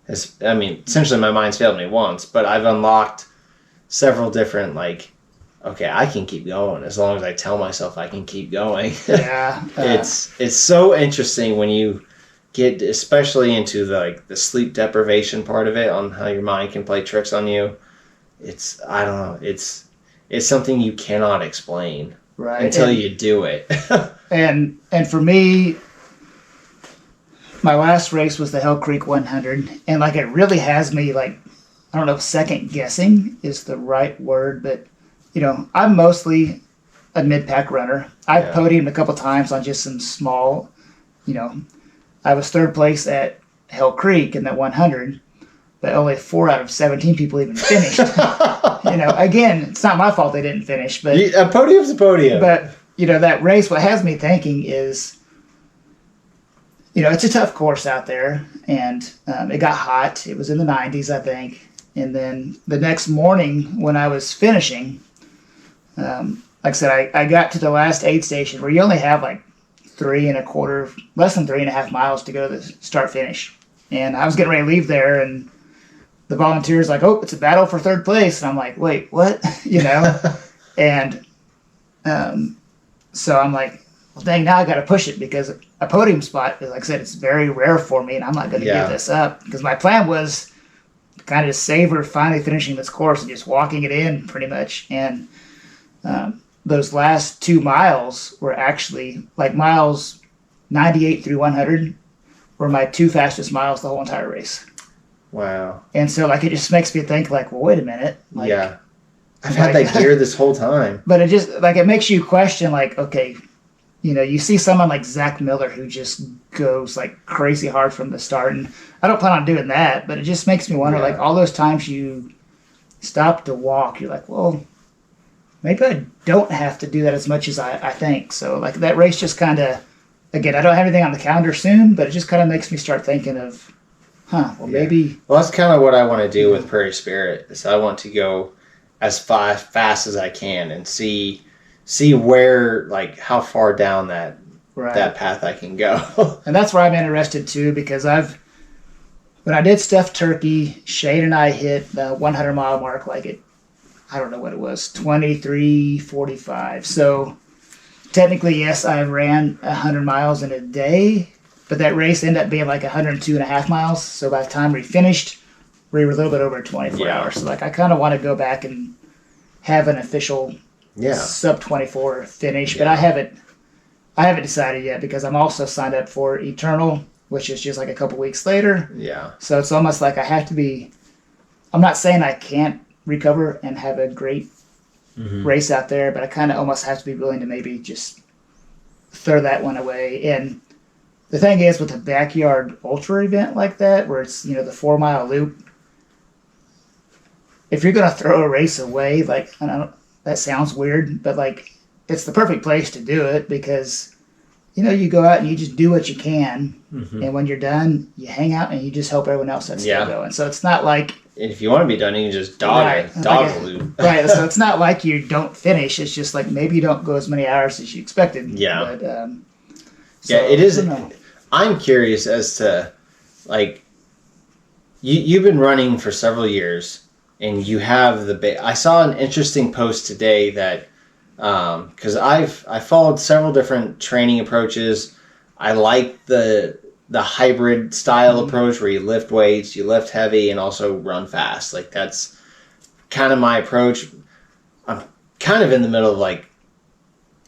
has, essentially my mind's failed me once, but I've unlocked several different, okay, I can keep going as long as I tell myself I can keep going. Yeah. It's so interesting when you get especially into the sleep deprivation part of it, on how your mind can play tricks on you. It's something you cannot explain until you do it. and for me, my last race was the Hell Creek 100, and it really has me I don't know if second guessing is the right word, but I'm mostly a mid-pack runner. I've podiumed a couple times on just some small, I was third place at Hell Creek in that 100, but only 4 out of 17 people even finished. Again, it's not my fault they didn't finish, but a podium's a podium. But that race, what has me thinking is, it's a tough course out there, and it got hot. It was in the 90s, I think. And then the next morning when I was finishing, like I said, I got to the last aid station where you only have less than 3.5 miles to go to the start finish. And I was getting ready to leave there, and the volunteer's like, oh, it's a battle for third place. And I'm like, wait, what? And so I'm like, well, dang, now I got to push it, because a podium spot, like I said, it's very rare for me, and I'm not going to give this up, because my plan was to kind of savor finally finishing this course and just walking it in pretty much. And those last 2 miles were actually miles 98 through 100 were my 2 fastest miles the whole entire race. Wow. And so it just makes me think well, wait a minute. I've had that gear this whole time. But it just it makes you question okay, you see someone like Zach Miller who just goes crazy hard from the start, and I don't plan on doing that, but it just makes me wonder all those times you stop to walk, you're like, well, maybe I don't have to do that as much as I think. So like that race just kind of, again, I don't have anything on the calendar soon, but it just kind of makes me start thinking of, maybe. Well, that's kind of what I want to do with Prairie Spirit. Is I want to go as fast as I can and see where, like, how far down that path I can go. And that's where I'm interested too, because when I did Stuffed Turkey, Shane and I hit the 100-mile mark I don't know what it was, 23:45. So technically, yes, I ran 100 miles in a day, but that race ended up being like 102.5 miles. So by the time we finished, we were a little bit over 24 hours. So like I kind of want to go back and have an official sub 24 finish, but I haven't decided yet because I'm also signed up for Eternal, which is just like a couple weeks later. Yeah. So it's almost like I have to be. I'm not saying I can't recover and have a great race out there, but I kind of almost have to be willing to maybe just throw that one away. And the thing is, with a backyard ultra event like that, where it's, the 4-mile loop, if you're going to throw a race away, like, I don't know, that sounds weird, but like, it's the perfect place to do it because, you go out and you just do what you can. And when you're done, you hang out and you just help everyone else that's still going. So it's not like, if you want to be done, you can just dog the loop. Right, so it's not like you don't finish. It's just like maybe you don't go as many hours as you expected. Yeah. But, it is. I'm curious as to, like, you've been running for several years, and you have I saw an interesting post today that, because I followed several different training approaches. I like the hybrid style approach where you lift weights, you lift heavy, and also run fast. Like, that's kind of my approach. I'm kind of in the middle of, like,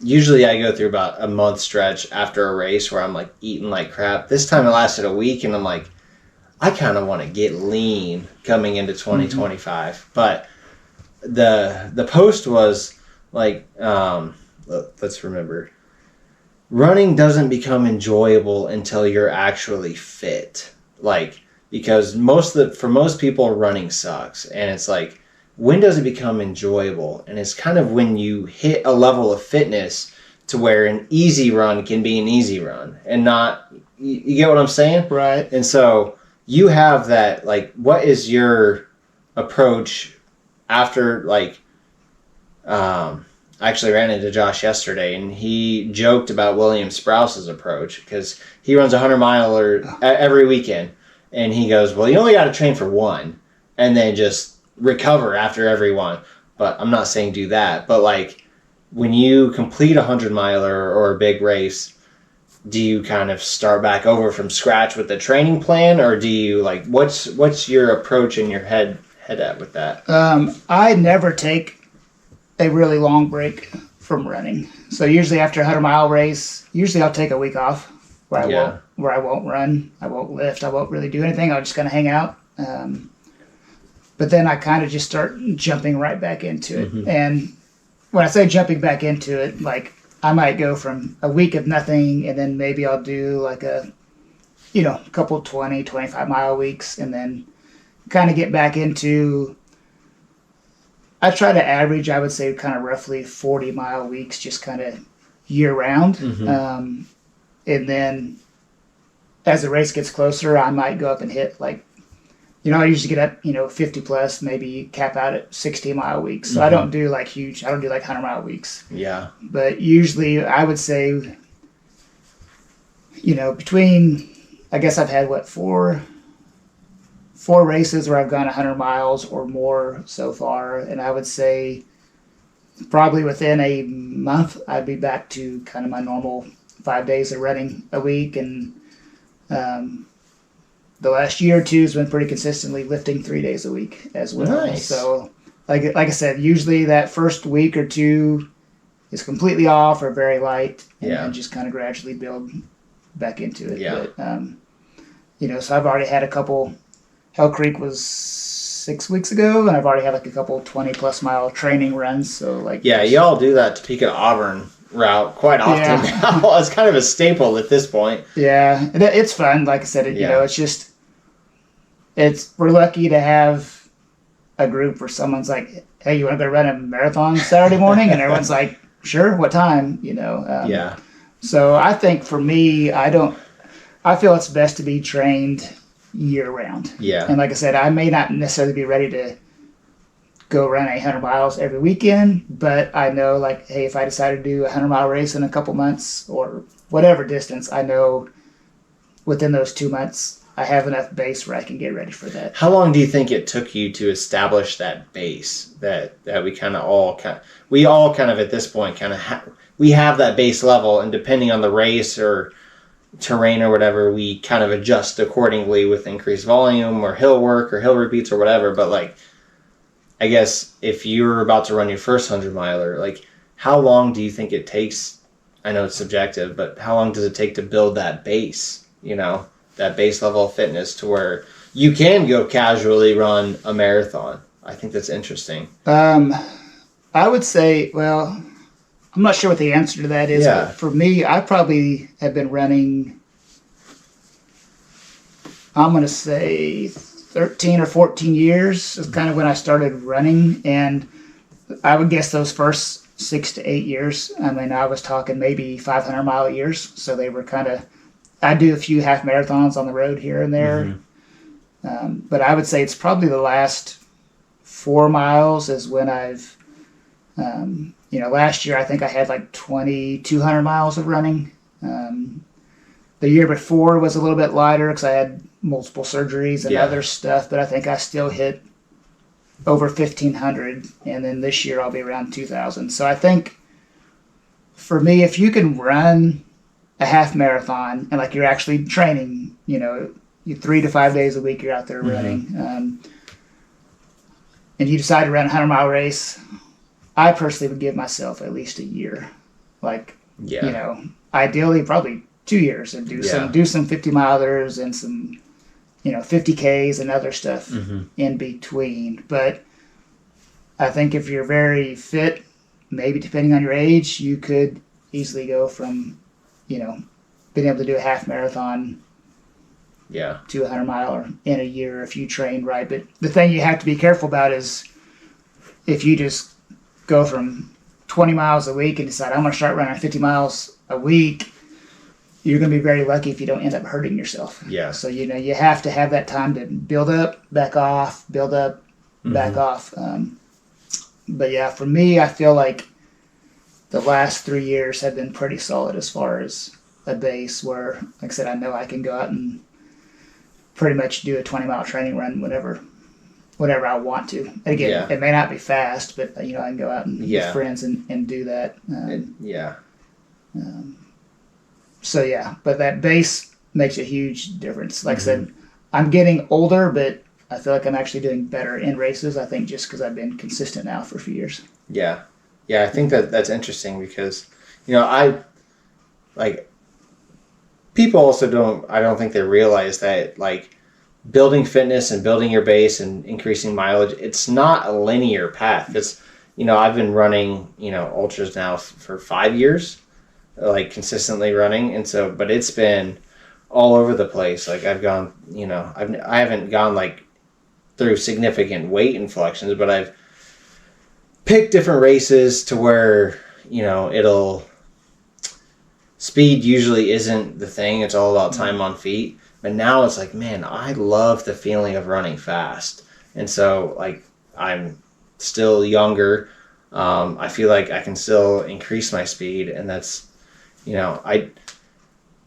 usually I go through about a month stretch after a race where I'm, like, eating like crap. This time it lasted a week, and I'm like, I kind of want to get lean coming into 2025. But the post was, like, let's remember, running doesn't become enjoyable until you're actually fit. Like, because for most people, running sucks. And it's like, when does it become enjoyable? And it's kind of when you hit a level of fitness to where an easy run can be an easy run and not, you get what I'm saying? Right. And so you have that, like, what is your approach after, like, I actually ran into Josh yesterday, and he joked about William Sprouse's approach because he runs a 100-miler every weekend. And he goes, well, you only got to train for one and then just recover after every one. But I'm not saying do that. But, like, when you complete a 100-miler or a big race, do you kind of start back over from scratch with the training plan? Or do you, like, what's your approach in your head at with that? I never take a really long break from running. So usually after a 100-mile race, I'll take a week off where I won't run, I won't lift, I won't really do anything. I'll just kind of hang out. But then I kind of just start jumping right back into it. And when I say jumping back into it, like, I might go from a week of nothing, and then maybe I'll do like a couple 20, 25-mile weeks, and then kind of get back into, I try to average, I would say, kind of roughly 40-mile weeks, just kind of year-round. And then as the race gets closer, I might go up and hit, like, I usually get up, 50-plus, maybe cap out at 60-mile weeks. So I don't do, like, I don't do, like, 100-mile weeks. Yeah. But usually I would say, between, I guess I've had, four races where I've gone 100 miles or more so far, and I would say probably within a month I'd be back to kind of my normal 5 days of running a week, and the last year or two has been pretty consistently lifting 3 days a week as well. Nice. So like I said, usually that first week or two is completely off or very light, and then just kind of gradually build back into it. Yeah. But, so I've already had a couple. Hell Creek was 6 weeks ago, and I've already had like a couple 20-plus mile training runs. So like, y'all do that Topeka Auburn route quite often now. It's kind of a staple at this point. Yeah, it's fun. Like I said, it's just we're lucky to have a group where someone's like, hey, you want to go run a marathon Saturday morning? And everyone's like, sure, what time? Yeah. So I think for me, I feel it's best to be trained year round. Yeah. And like I said, I may not necessarily be ready to go run 100 miles every weekend, but I know, like, hey, if I decide to do a 100-mile race in a couple months or whatever distance, I know within those 2 months I have enough base where I can get ready for that. How long do you think it took you to establish that base that we all kind of at this point kind of we have that base level, and depending on the race or terrain or whatever, we kind of adjust accordingly with increased volume or hill work or hill repeats or whatever. But like, I guess if you're about to run your first 100-miler, like, how long do you think it takes? I know it's subjective, but how long does it take to build that base, that base level of fitness to where you can go casually run a marathon? I think that's interesting. I would say, well, I'm not sure what the answer to that is, Yeah. but for me, I probably have been running, I'm going to say 13 or 14 years is kind of when I started running. And I would guess those first 6 to 8 years, I mean, I was talking maybe 500-mile years. So they were kind of, I do a few half marathons on the road here and there. Mm-hmm. But I would say it's probably the last 4 miles is when I've, last year I think I had like 2,200 miles of running. The year before was a little bit lighter because I had multiple surgeries and other stuff, but I think I still hit over 1,500, and then this year I'll be around 2,000. So I think for me, if you can run a half marathon and like you're actually training, you 3 to 5 days a week you're out there running, and you decide to run a 100-mile race, I personally would give myself at least a year. Like, ideally probably 2 years, and do some 50-milers and some 50Ks and other stuff in between. But I think if you're very fit, maybe depending on your age, you could easily go from being able to do a half marathon to a 100-miler in a year if you train right. But the thing you have to be careful about is if you just go from 20 miles a week and decide I'm going to start running 50 miles a week, you're going to be very lucky if you don't end up hurting yourself. Yeah. So, you have to have that time to build up, back off, build up, back off. But yeah, for me, I feel like the last 3 years have been pretty solid as far as a base where, like I said, I know I can go out and pretty much do a 20-mile training run whenever I want to. Again, it may not be fast, but I can go out and with friends and do that. So yeah, but that base makes a huge difference. Like I said, I'm getting older, but I feel like I'm actually doing better in races. I think just because I've been consistent now for a few years. Yeah, I think that's interesting because I like people also I don't think they realize that like building fitness and building your base and increasing mileage, it's not a linear path. It's I've been running ultras now for 5 years. Like consistently running, and so but it's been all over the place. Like I've gone I haven't gone like through significant weight inflections, but I've picked different races to where it'll speed usually isn't the thing. It's all about time on feet. But now it's like, man, I love the feeling of running fast, and so like I'm still younger. I feel like I can still increase my speed, and that's I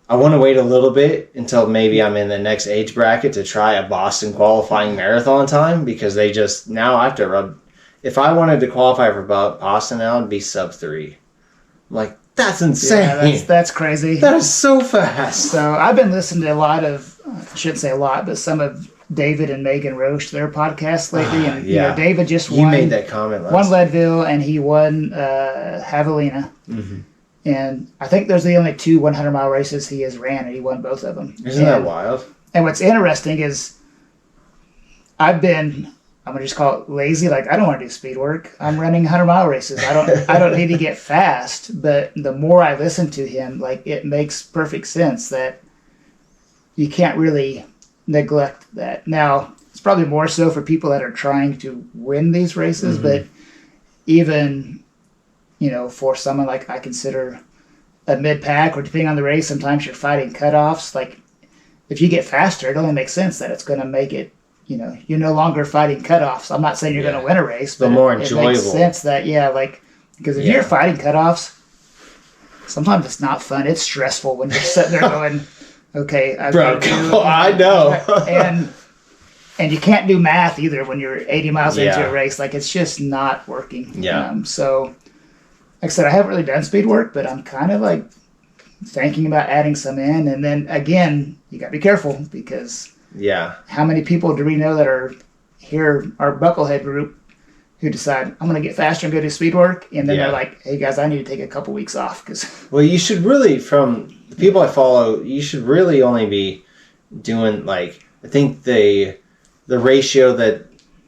want to wait a little bit until maybe I'm in the next age bracket to try a Boston qualifying marathon time, because now I have to rub. If I wanted to qualify for Boston now, it'd be sub 3. I'm like, that's insane. Yeah, that's crazy. That is so fast. So I've been listening to a lot of, I shouldn't say a lot, but some of David and Megan Roche, their podcasts lately. And David just won. You made that comment last. Won Leadville, and he won Javelina. Mm-hmm. And I think those are the only 2 100-mile races he has ran, and he won both of them. Isn't that wild? And what's interesting is I'm going to just call it lazy. Like, I don't want to do speed work. I'm running 100-mile races. I don't need to get fast. But the more I listen to him, like, it makes perfect sense that you can't really neglect that. Now, it's probably more so for people that are trying to win these races, but even, for someone like I consider a mid-pack, or depending on the race, sometimes you're fighting cutoffs. Like, if you get faster, it only makes sense that it's going to make it, you're no longer fighting cutoffs. I'm not saying you're going to win a race, but more it enjoyable. makes sense that, because if you're fighting cutoffs, sometimes it's not fun. It's stressful when you're sitting there going, okay, I know. and you can't do math either when you're 80 miles into a race. Like, it's just not working. Yeah. So, like I said, I haven't really done speed work, but I'm kind of like thinking about adding some in. And then again, you got to be careful, because how many people do we know that are here, our Bucklehead group, who decide, I'm going to get faster and go do speed work, and then they're like, hey guys, I need to take a couple weeks off. Well, you should really, from the people I follow, you should really only be doing, like, I think the ratio that,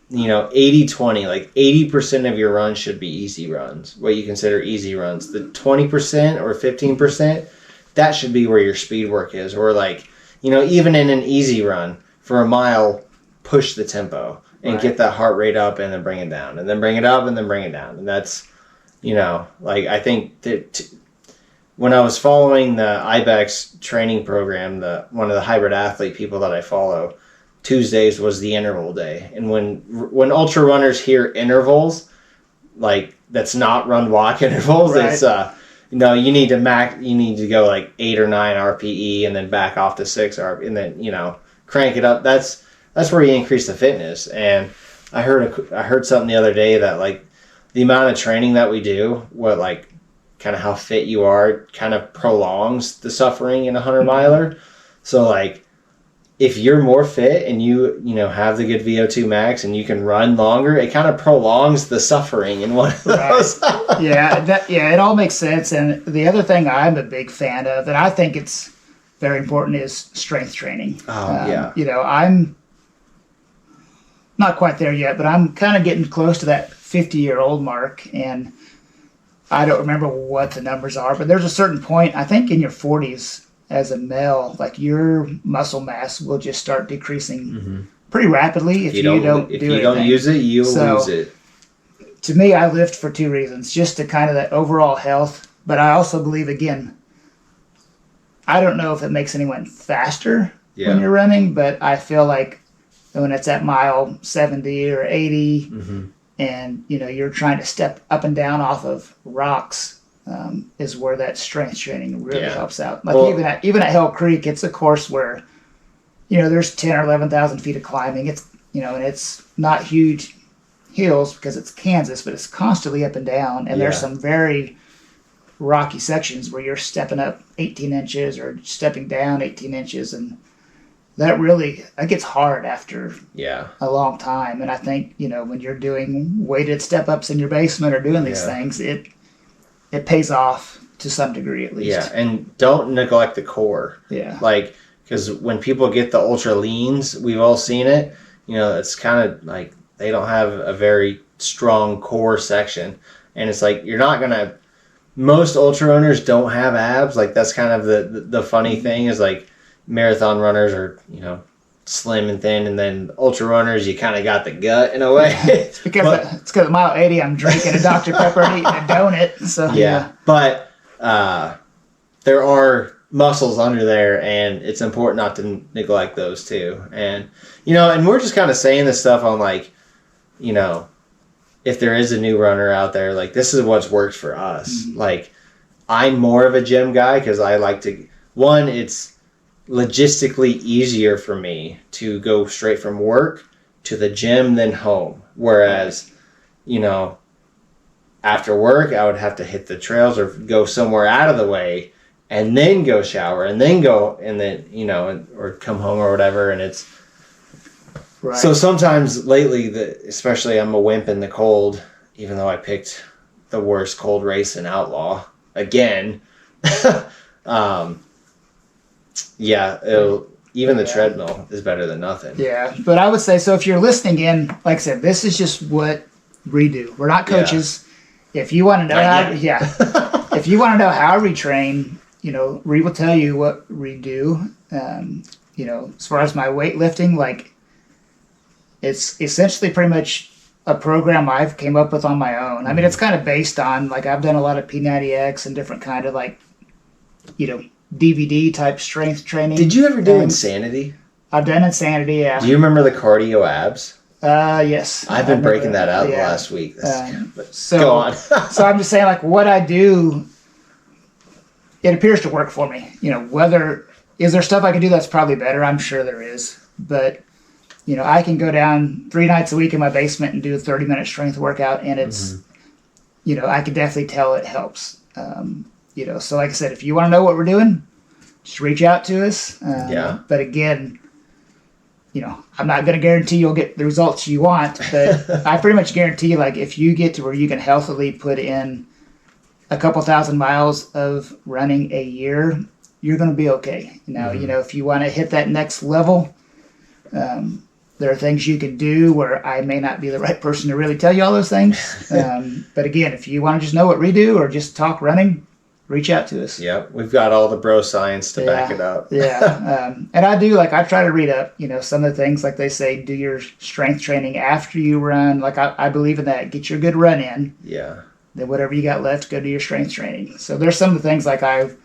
80-20, like 80% of your runs should be easy runs, what you consider easy runs. The 20% or 15%, that should be where your speed work is. Or, like, even in an easy run for a mile, push the tempo and get that heart rate up, and then bring it down, and then bring it up, and then bring it down. And that's, like, I think that when I was following the IBEX training program, one of the hybrid athlete people that I follow, Tuesdays was the interval day. And when ultra runners hear intervals, like, that's not run walk intervals, it's you need to go like 8 or 9 RPE and then back off to 6 RPE, and then crank it up. That's where you increase the fitness. And I heard something the other day that, like, the amount of training that we do, kind of how fit you are, kind of prolongs the suffering in a 100-miler. So, like, if you're more fit and you have the good VO2 max and you can run longer, it kind of prolongs the suffering in one of those. It all makes sense. And the other thing I'm a big fan of, and I think it's very important, is strength training. I'm not quite there yet, but I'm kind of getting close to that 50-year-old mark, and I don't remember what the numbers are, but there's a certain point, I think in your 40s as a male, like, your muscle mass will just start decreasing pretty rapidly if you don't use it, you'll lose it. To me, I lift for 2 reasons, just to kind of that overall health, but I also believe, again, I don't know if it makes anyone faster when you're running, but I feel like when it's at mile 70 or 80 and you're trying to step up and down off of rocks, is where that strength training really helps out. Like, even at Hell Creek, it's a course where there's 10 or 11,000 feet of climbing. It's and it's not huge hills because it's Kansas, but it's constantly up and down, and there's some very rocky sections where you're stepping up 18 inches or stepping down 18 inches, and that gets hard after a long time. And I think, when you're doing weighted step-ups in your basement or doing these things, it pays off to some degree at least. Yeah, and don't neglect the core. Yeah. Like, because when people get the ultra leans, we've all seen it, it's kind of like they don't have a very strong core section. And it's like, you're not going to... Most ultra runners don't have abs. Like, that's kind of the funny thing, is, like, marathon runners are, slim and thin, and then ultra runners, you kind of got the gut in a way. It's because at mile 80, I'm drinking a Dr. Pepper and eating a donut. So but there are muscles under there, and it's important not to neglect those too. And and we're just kind of saying this stuff on, like, if there is a new runner out there, like, this is what's worked for us. Like, I'm more of a gym guy because I like to. One, it's logistically easier for me to go straight from work to the gym than home. Whereas, after work, I would have to hit the trails or go somewhere out of the way and then go shower and then go and then, or come home or whatever. And it's so sometimes lately, especially I'm a wimp in the cold, even though I picked the worst cold race in Outlaw again. Even the treadmill is better than nothing. Yeah, but I would say, so if you're listening in, like I said, this is just what we do. We're not coaches. If you want to know if you want to know how we train, we will tell you what we do. As far as my weightlifting, like, It's essentially pretty much a program I've came up with on my own. I mean, it's kind of based on, like, I've done a lot of P90X and different kind of, like, DVD type strength training. Did you ever do Insanity? I've done Insanity, yeah. Do you remember the cardio abs? Yes. I've been breaking that out the last week. Go on. So I'm just saying, like, what I do, it appears to work for me. Is there stuff I can do that's probably better? I'm sure there is. But, I can go down 3 nights a week in my basement and do a 30-minute strength workout, and it's, I can definitely tell it helps. So like I said, if you want to know what we're doing, just reach out to us. But again, I'm not going to guarantee you'll get the results you want, but I pretty much guarantee, like, if you get to where you can healthily put in a couple thousand miles of running a year, you're going to be okay. If you want to hit that next level, there are things you can do where I may not be the right person to really tell you all those things. But again, if you want to just know what we do or just talk running, reach out to us. Yep, we've got all the bro science to back it up. And I do, I try to read up, some of the things, like they say, do your strength training after you run. Like, I believe in that. Get your good run in. Yeah. Then whatever you got left, go do your strength training. So there's some of the things, like, I've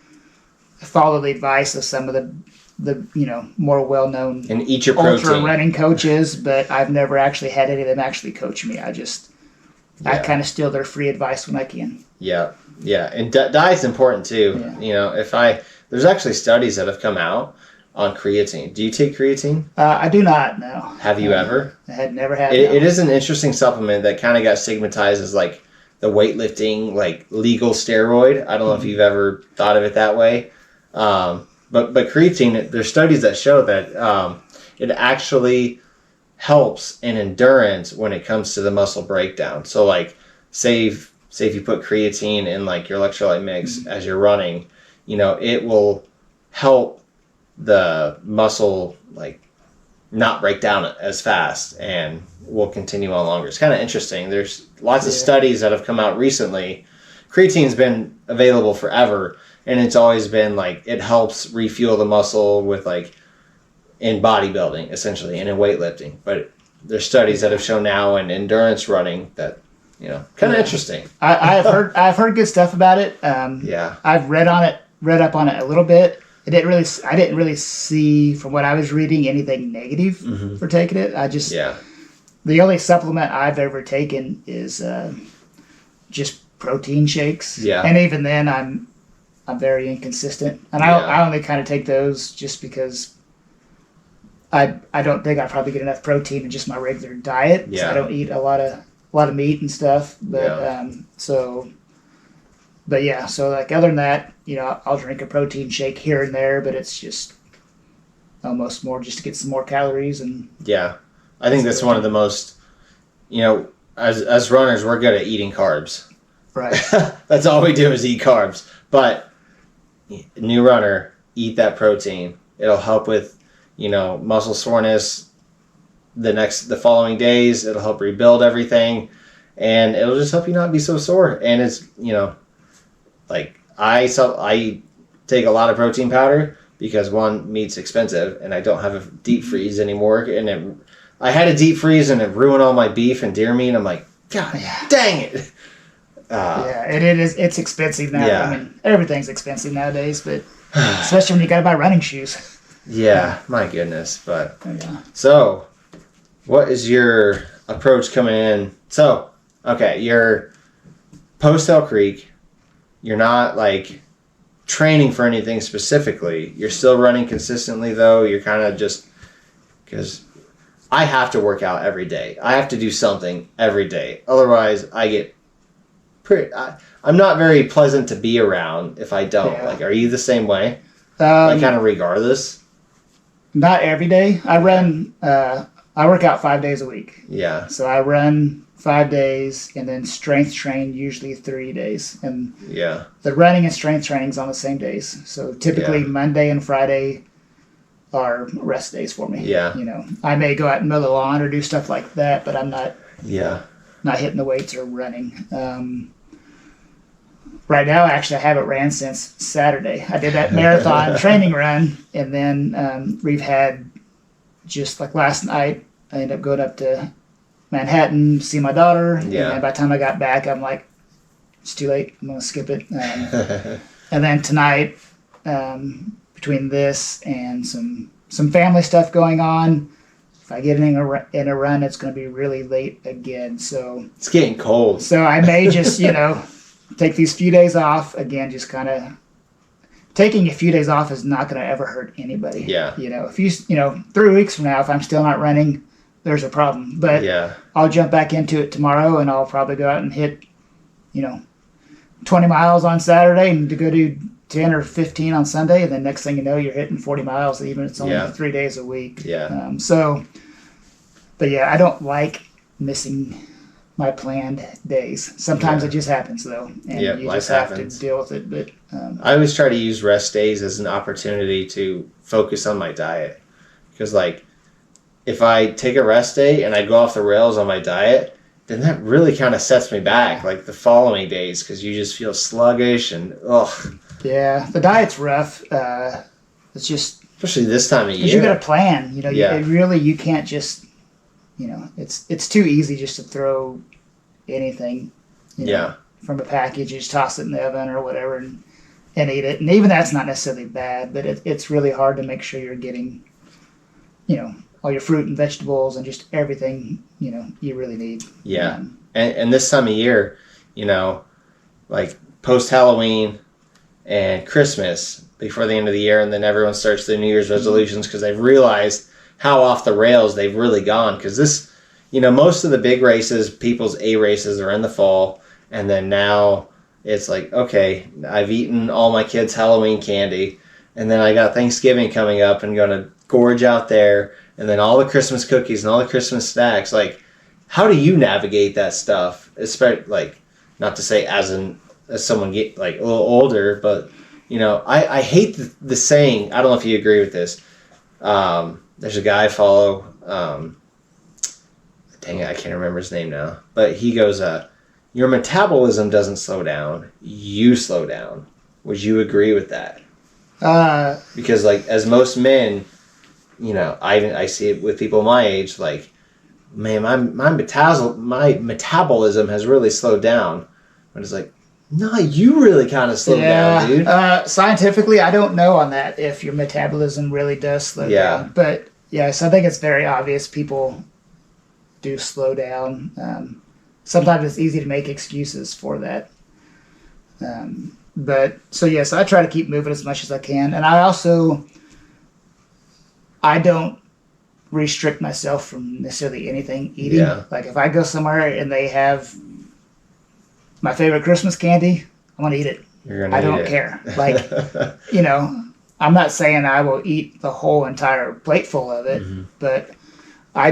followed the advice of some of the more well-known and eat your protein ultra running coaches, but I've never actually had any of them actually coach me. I kind of steal their free advice when I can. Yeah, and diet's important too. Yeah. There's actually studies that have come out on creatine. Do you take creatine? I do not, no. Have you ever? I had never had it. It is an interesting supplement that kind of got stigmatized as, like, the weightlifting, like, legal steroid. I don't know if you've ever thought of it that way. But creatine, there's studies that show that it actually helps in endurance when it comes to the muscle breakdown. So, like, say if you put creatine in, like, your electrolyte mix as you're running, it will help the muscle, like, not break down as fast and will continue on longer. It's kind of interesting. There's lots of studies that have come out recently. Creatine's been available forever, and it's always been, like, it helps refuel the muscle with, like, in bodybuilding, essentially, and in weightlifting. But there's studies that have shown now in endurance running that, kind of interesting. I've heard good stuff about it. I've read up on it a little bit. I didn't really see, from what I was reading, anything negative for taking it. The only supplement I've ever taken is just protein shakes. Yeah. And even then, I'm very inconsistent, and I only kind of take those just because I don't think I probably get enough protein in just my regular diet. Yeah. So I don't eat a lot of meat and stuff. But so like, other than that, I'll drink a protein shake here and there, but it's just almost more just to get some more calories. And I think that's one of the most, as runners, we're good at eating carbs. Right. That's all we do is eat carbs. But new runner, eat that protein. It'll help with, muscle soreness the following days. It'll help rebuild everything, and it'll just help you not be so sore. And it's, like, I take a lot of protein powder because, one, meat's expensive, and I don't have a deep freeze anymore. And I had a deep freeze, and it ruined all my beef and deer meat. I'm like, God dang it. It's expensive now. Yeah. I mean, everything's expensive nowadays, but especially when you got to buy running shoes. Yeah, my goodness. But so, what is your approach coming in? So, okay, you're post Elk Creek. You're not, like, training for anything specifically. You're still running consistently, though. You're kind of just, because I have to work out every day. I have to do something every day. Otherwise, I get I'm not very pleasant to be around if I don't. Yeah. Like, are you the same way? Like, kind of regardless? Not every day. I work out 5 days a week. Yeah. So I run 5 days and then strength train usually 3 days. And the running and strength training's on the same days. So typically Monday and Friday are rest days for me. Yeah. I may go out and mow the lawn or do stuff like that, but I'm not not hitting the weights or running. Right now, actually, I haven't ran since Saturday. I did that marathon training run, and then we've had, just like last night, I ended up going up to Manhattan to see my daughter. Yeah. And by the time I got back, I'm like, it's too late. I'm going to skip it. And then tonight, between this and some family stuff going on, if I get in a run, it's going to be really late again. So it's getting cold. So I may just, take these few days off. Again, just kind of taking a few days off is not going to ever hurt anybody. Yeah. If you 3 weeks from now, if I'm still not running, there's a problem. But yeah. I'll jump back into it tomorrow, and I'll probably go out and hit, 20 miles on Saturday and to go do 10 or 15 on Sunday. And then next thing you know, you're hitting 40 miles, even if it's only 3 days a week. Yeah. But yeah, I don't like missing my planned days. Sometimes it just happens though. And you just have to deal with it. But I always try to use rest days as an opportunity to focus on my diet. Because if I take a rest day and I go off the rails on my diet, then that really kind of sets me back the following days, because you just feel sluggish and ugh. Yeah, the diet's rough. It's just especially this time of year. You got to plan. You can't just. It's too easy just to throw anything. From a package, you just toss it in the oven or whatever and eat it. And even that's not necessarily bad, but it's really hard to make sure you're getting, all your fruit and vegetables and just everything, you really need. Yeah. And this time of year, post Halloween and Christmas before the end of the year, and then everyone starts their New Year's resolutions because they've realized how off the rails they've really gone. Because this, most of the big races, people's A races are in the fall, and then now it's okay, I've eaten all my kids' Halloween candy, and then I got Thanksgiving coming up and going to gorge out there, and then all the Christmas cookies and all the Christmas snacks. How do you navigate that stuff? Especially, not to say as someone get a little older, but I hate the saying. I don't know if you agree with this. There's a guy I follow. Dang it, I can't remember his name now. But he goes, "Your metabolism doesn't slow down. You slow down." Would you agree with that? Because as most men, I see it with people my age. Man, my metabolism has really slowed down. But it's no, you really kind of slowed down, dude. Scientifically, I don't know on that if your metabolism really does slow down. But yes, I think it's very obvious people do slow down. Sometimes it's easy to make excuses for that. But so yes, I try to keep moving as much as I can, and I don't restrict myself from necessarily anything eating. Yeah. If I go somewhere and they have my favorite Christmas candy, I'm gonna eat it. I don't care. I'm not saying I will eat the whole entire plate full of it, but I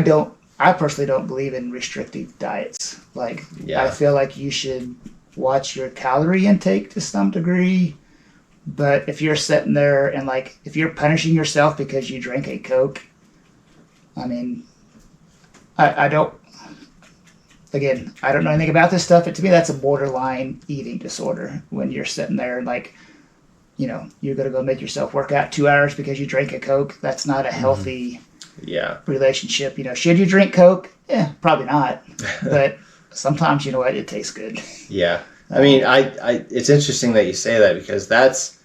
personally don't believe in restrictive diets. I feel like you should watch your calorie intake to some degree, but if you're sitting there and if you're punishing yourself because you drank a Coke, I mean, I don't know anything about this stuff, but to me that's a borderline eating disorder when you're sitting there and you're going to go make yourself work out 2 hours because you drank a Coke. That's not a healthy relationship. Should you drink Coke? Probably not. But sometimes, it tastes good. Yeah. I mean, it's interesting that you say that, because that's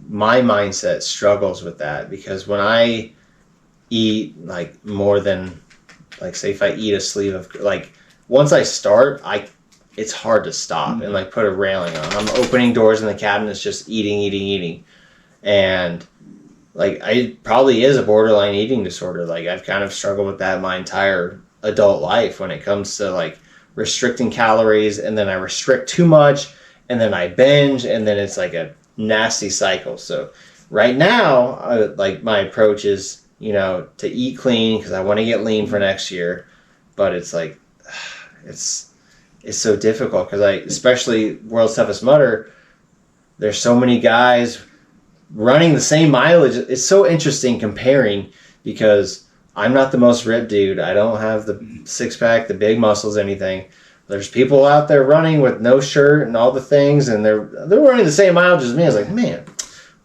my mindset struggles with that, because when I eat more than say if I eat a sleeve of once I start, it's hard to stop and put a railing on. I'm opening doors in the cabinets, just eating. And it probably is a borderline eating disorder. I've kind of struggled with that my entire adult life when it comes to restricting calories, and then I restrict too much, and then I binge, and then it's a nasty cycle. So right now, my approach is, to eat clean because I want to get lean for next year. But it's it's so difficult because especially World's Toughest Mudder, there's so many guys running the same mileage. It's so interesting comparing, because I'm not the most ripped dude. I don't have the six pack, the big muscles, anything. There's people out there running with no shirt and all the things, and they're running the same mileage as me. I was man,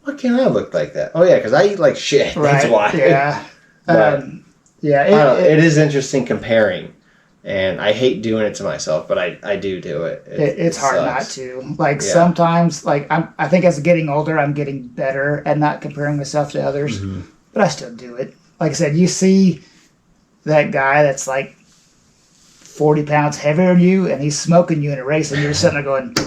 why can't I look like that? Oh yeah, because I eat like shit. Right. That's why. Yeah. Yeah, it is interesting comparing. And I hate doing it to myself, but I do it. It's hard not to. Like sometimes, like I think as getting older, I'm getting better at not comparing myself to others, but I still do it. Like I said, you see that guy that's like 40 pounds heavier than you, and he's smoking you in a race, and you're sitting there going,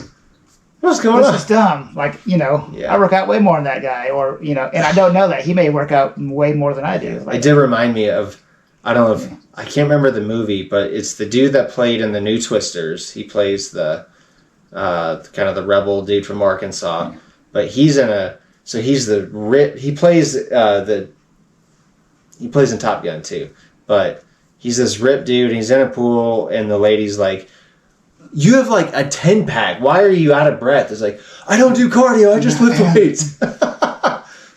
"What's going on? This is dumb." Like, I work out way more than that guy, or and I don't know that he may work out way more than I do. Like, it did remind me of. I don't know if I can't remember the movie, but it's the dude that played in the New Twisters. He plays the kind of the rebel dude from Arkansas, but he's in he plays in Top Gun too, but he's this ripped dude and he's in a pool and the lady's like, "You have like a 10-pack. Why are you out of breath?" It's like, "I don't do cardio. I just lift weights."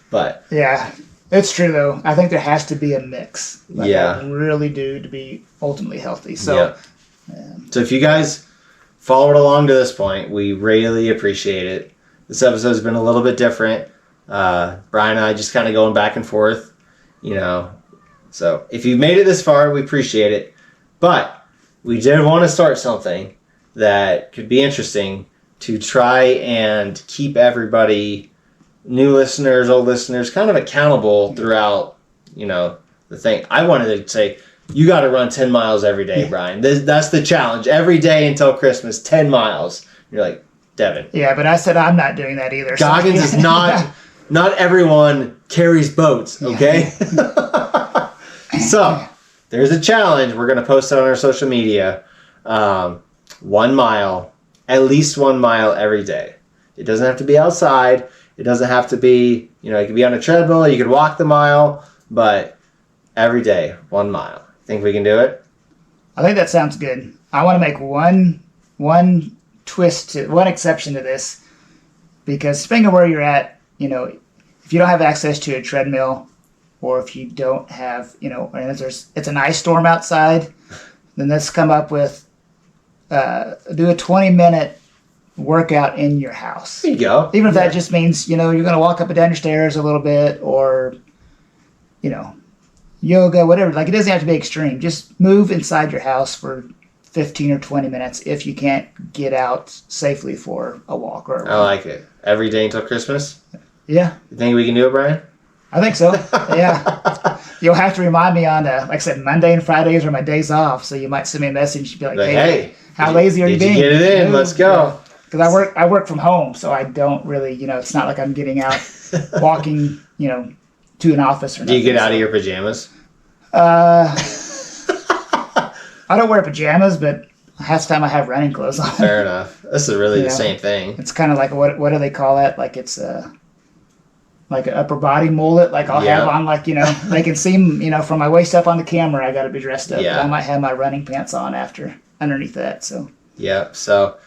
But yeah. It's true, though. I think there has to be a mix. I really do to be ultimately healthy. So, So if you guys followed along to this point, we really appreciate it. This episode's been a little bit different. Brian and I just kind of going back and forth, So if you've made it this far, we appreciate it. But we did want to start something that could be interesting to try and keep everybody, new listeners, old listeners, kind of accountable throughout, the thing. I wanted to say, you got to run 10 miles every day, Brian. That's the challenge. Every day until Christmas, 10 miles. You're like, Devin. Yeah, but I said I'm not doing that either. Goggins is not everyone carries boats, okay? So, there's a challenge. We're going to post it on our social media. 1 mile, at least 1 mile every day. It doesn't have to be outside. It doesn't have to be, it could be on a treadmill. You could walk the mile, but every day, 1 mile. Think we can do it? I think that sounds good. I want to make one exception to this, because depending on where you're at, if you don't have access to a treadmill, or if you don't have, and it's an ice storm outside, then let's come up with, do a 20-minute workout in your house. There you go. Even if that just means, you're going to walk up and down your stairs a little bit, or, yoga, whatever. Like, it doesn't have to be extreme. Just move inside your house for 15 or 20 minutes if you can't get out safely for a walk or a run. I like it. Every day until Christmas? Yeah. You think we can do it, Brian? I think so. Yeah. You'll have to remind me on, like I said, Monday and Fridays are my days off, so you might send me a message and be like, hey, how lazy are you being? Did you get it in? Let's go. Because I work from home, so I don't really, it's not like I'm getting out, walking, to an office or nothing. Do you get out of your pajamas? I don't wear pajamas, but half the time I have running clothes on. Fair enough. This is really the same thing. It's kind of like, what do they call that? Like it's like an upper body mullet. Like I'll have on, like, they can see, from my waist up on the camera, I got to be dressed up. Yeah. But I might have my running pants on underneath that. So. Yeah. So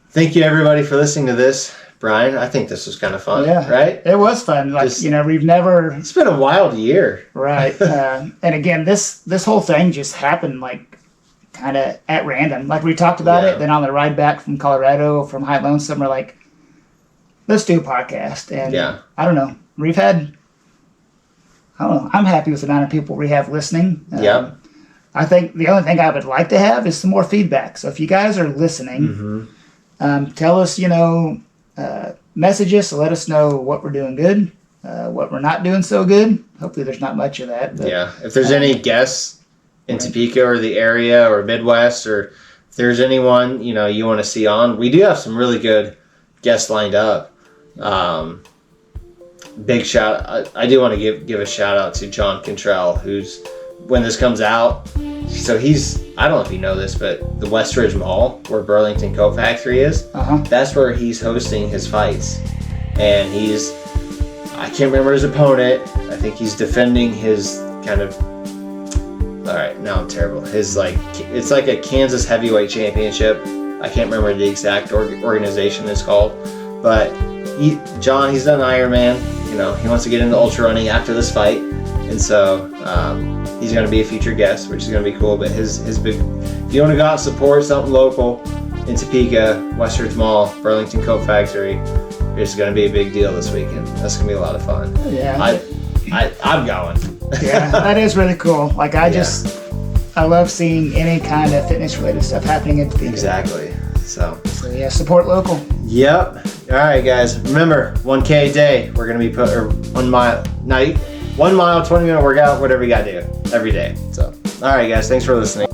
thank you everybody for listening to this. Brian, I think this was kind of fun, right? It was fun. Like, we've never... It's been a wild year. Right. And again, this whole thing just happened, like, kind of at random. Like, we talked about it, then on the ride back from Colorado, from High Lonesome, we're like, let's do a podcast. And I don't know. We've had... I don't know. I'm happy with the amount of people we have listening. I think the only thing I would like to have is some more feedback. So if you guys are listening, tell us, message us, let us know what we're doing good, what we're not doing so good. Hopefully there's not much of that. But, if there's any guests in Topeka or the area or Midwest, or if there's anyone, you want to see on, we do have some really good guests lined up. Big shout, I do want to give a shout out to John Cantrell, who's, when this comes out, so he's, I don't know if you know this, but the Westridge Mall, where Burlington Coat Factory is, that's where he's hosting his fights. And I can't remember his opponent. I think he's defending his kind of, all right, now I'm terrible. His, it's like a Kansas heavyweight championship. I can't remember the exact organization it's called. But John, he's done Ironman. He wants to get into ultra running after this fight. And so he's going to be a future guest, which is going to be cool. But his big, if you want to go out and support something local in Topeka, Westridge Mall, Burlington Coat Factory, it's going to be a big deal this weekend. That's going to be a lot of fun. Yeah. I'm going. Yeah, that is really cool. Like I love seeing any kind of fitness related stuff happening in Topeka. Exactly. So yeah, support local. Yep. All right, guys. Remember, 1K a day. We're gonna be 1 mile, 1 mile, 20-minute workout, whatever you gotta do every day. So, all right, guys. Thanks for listening.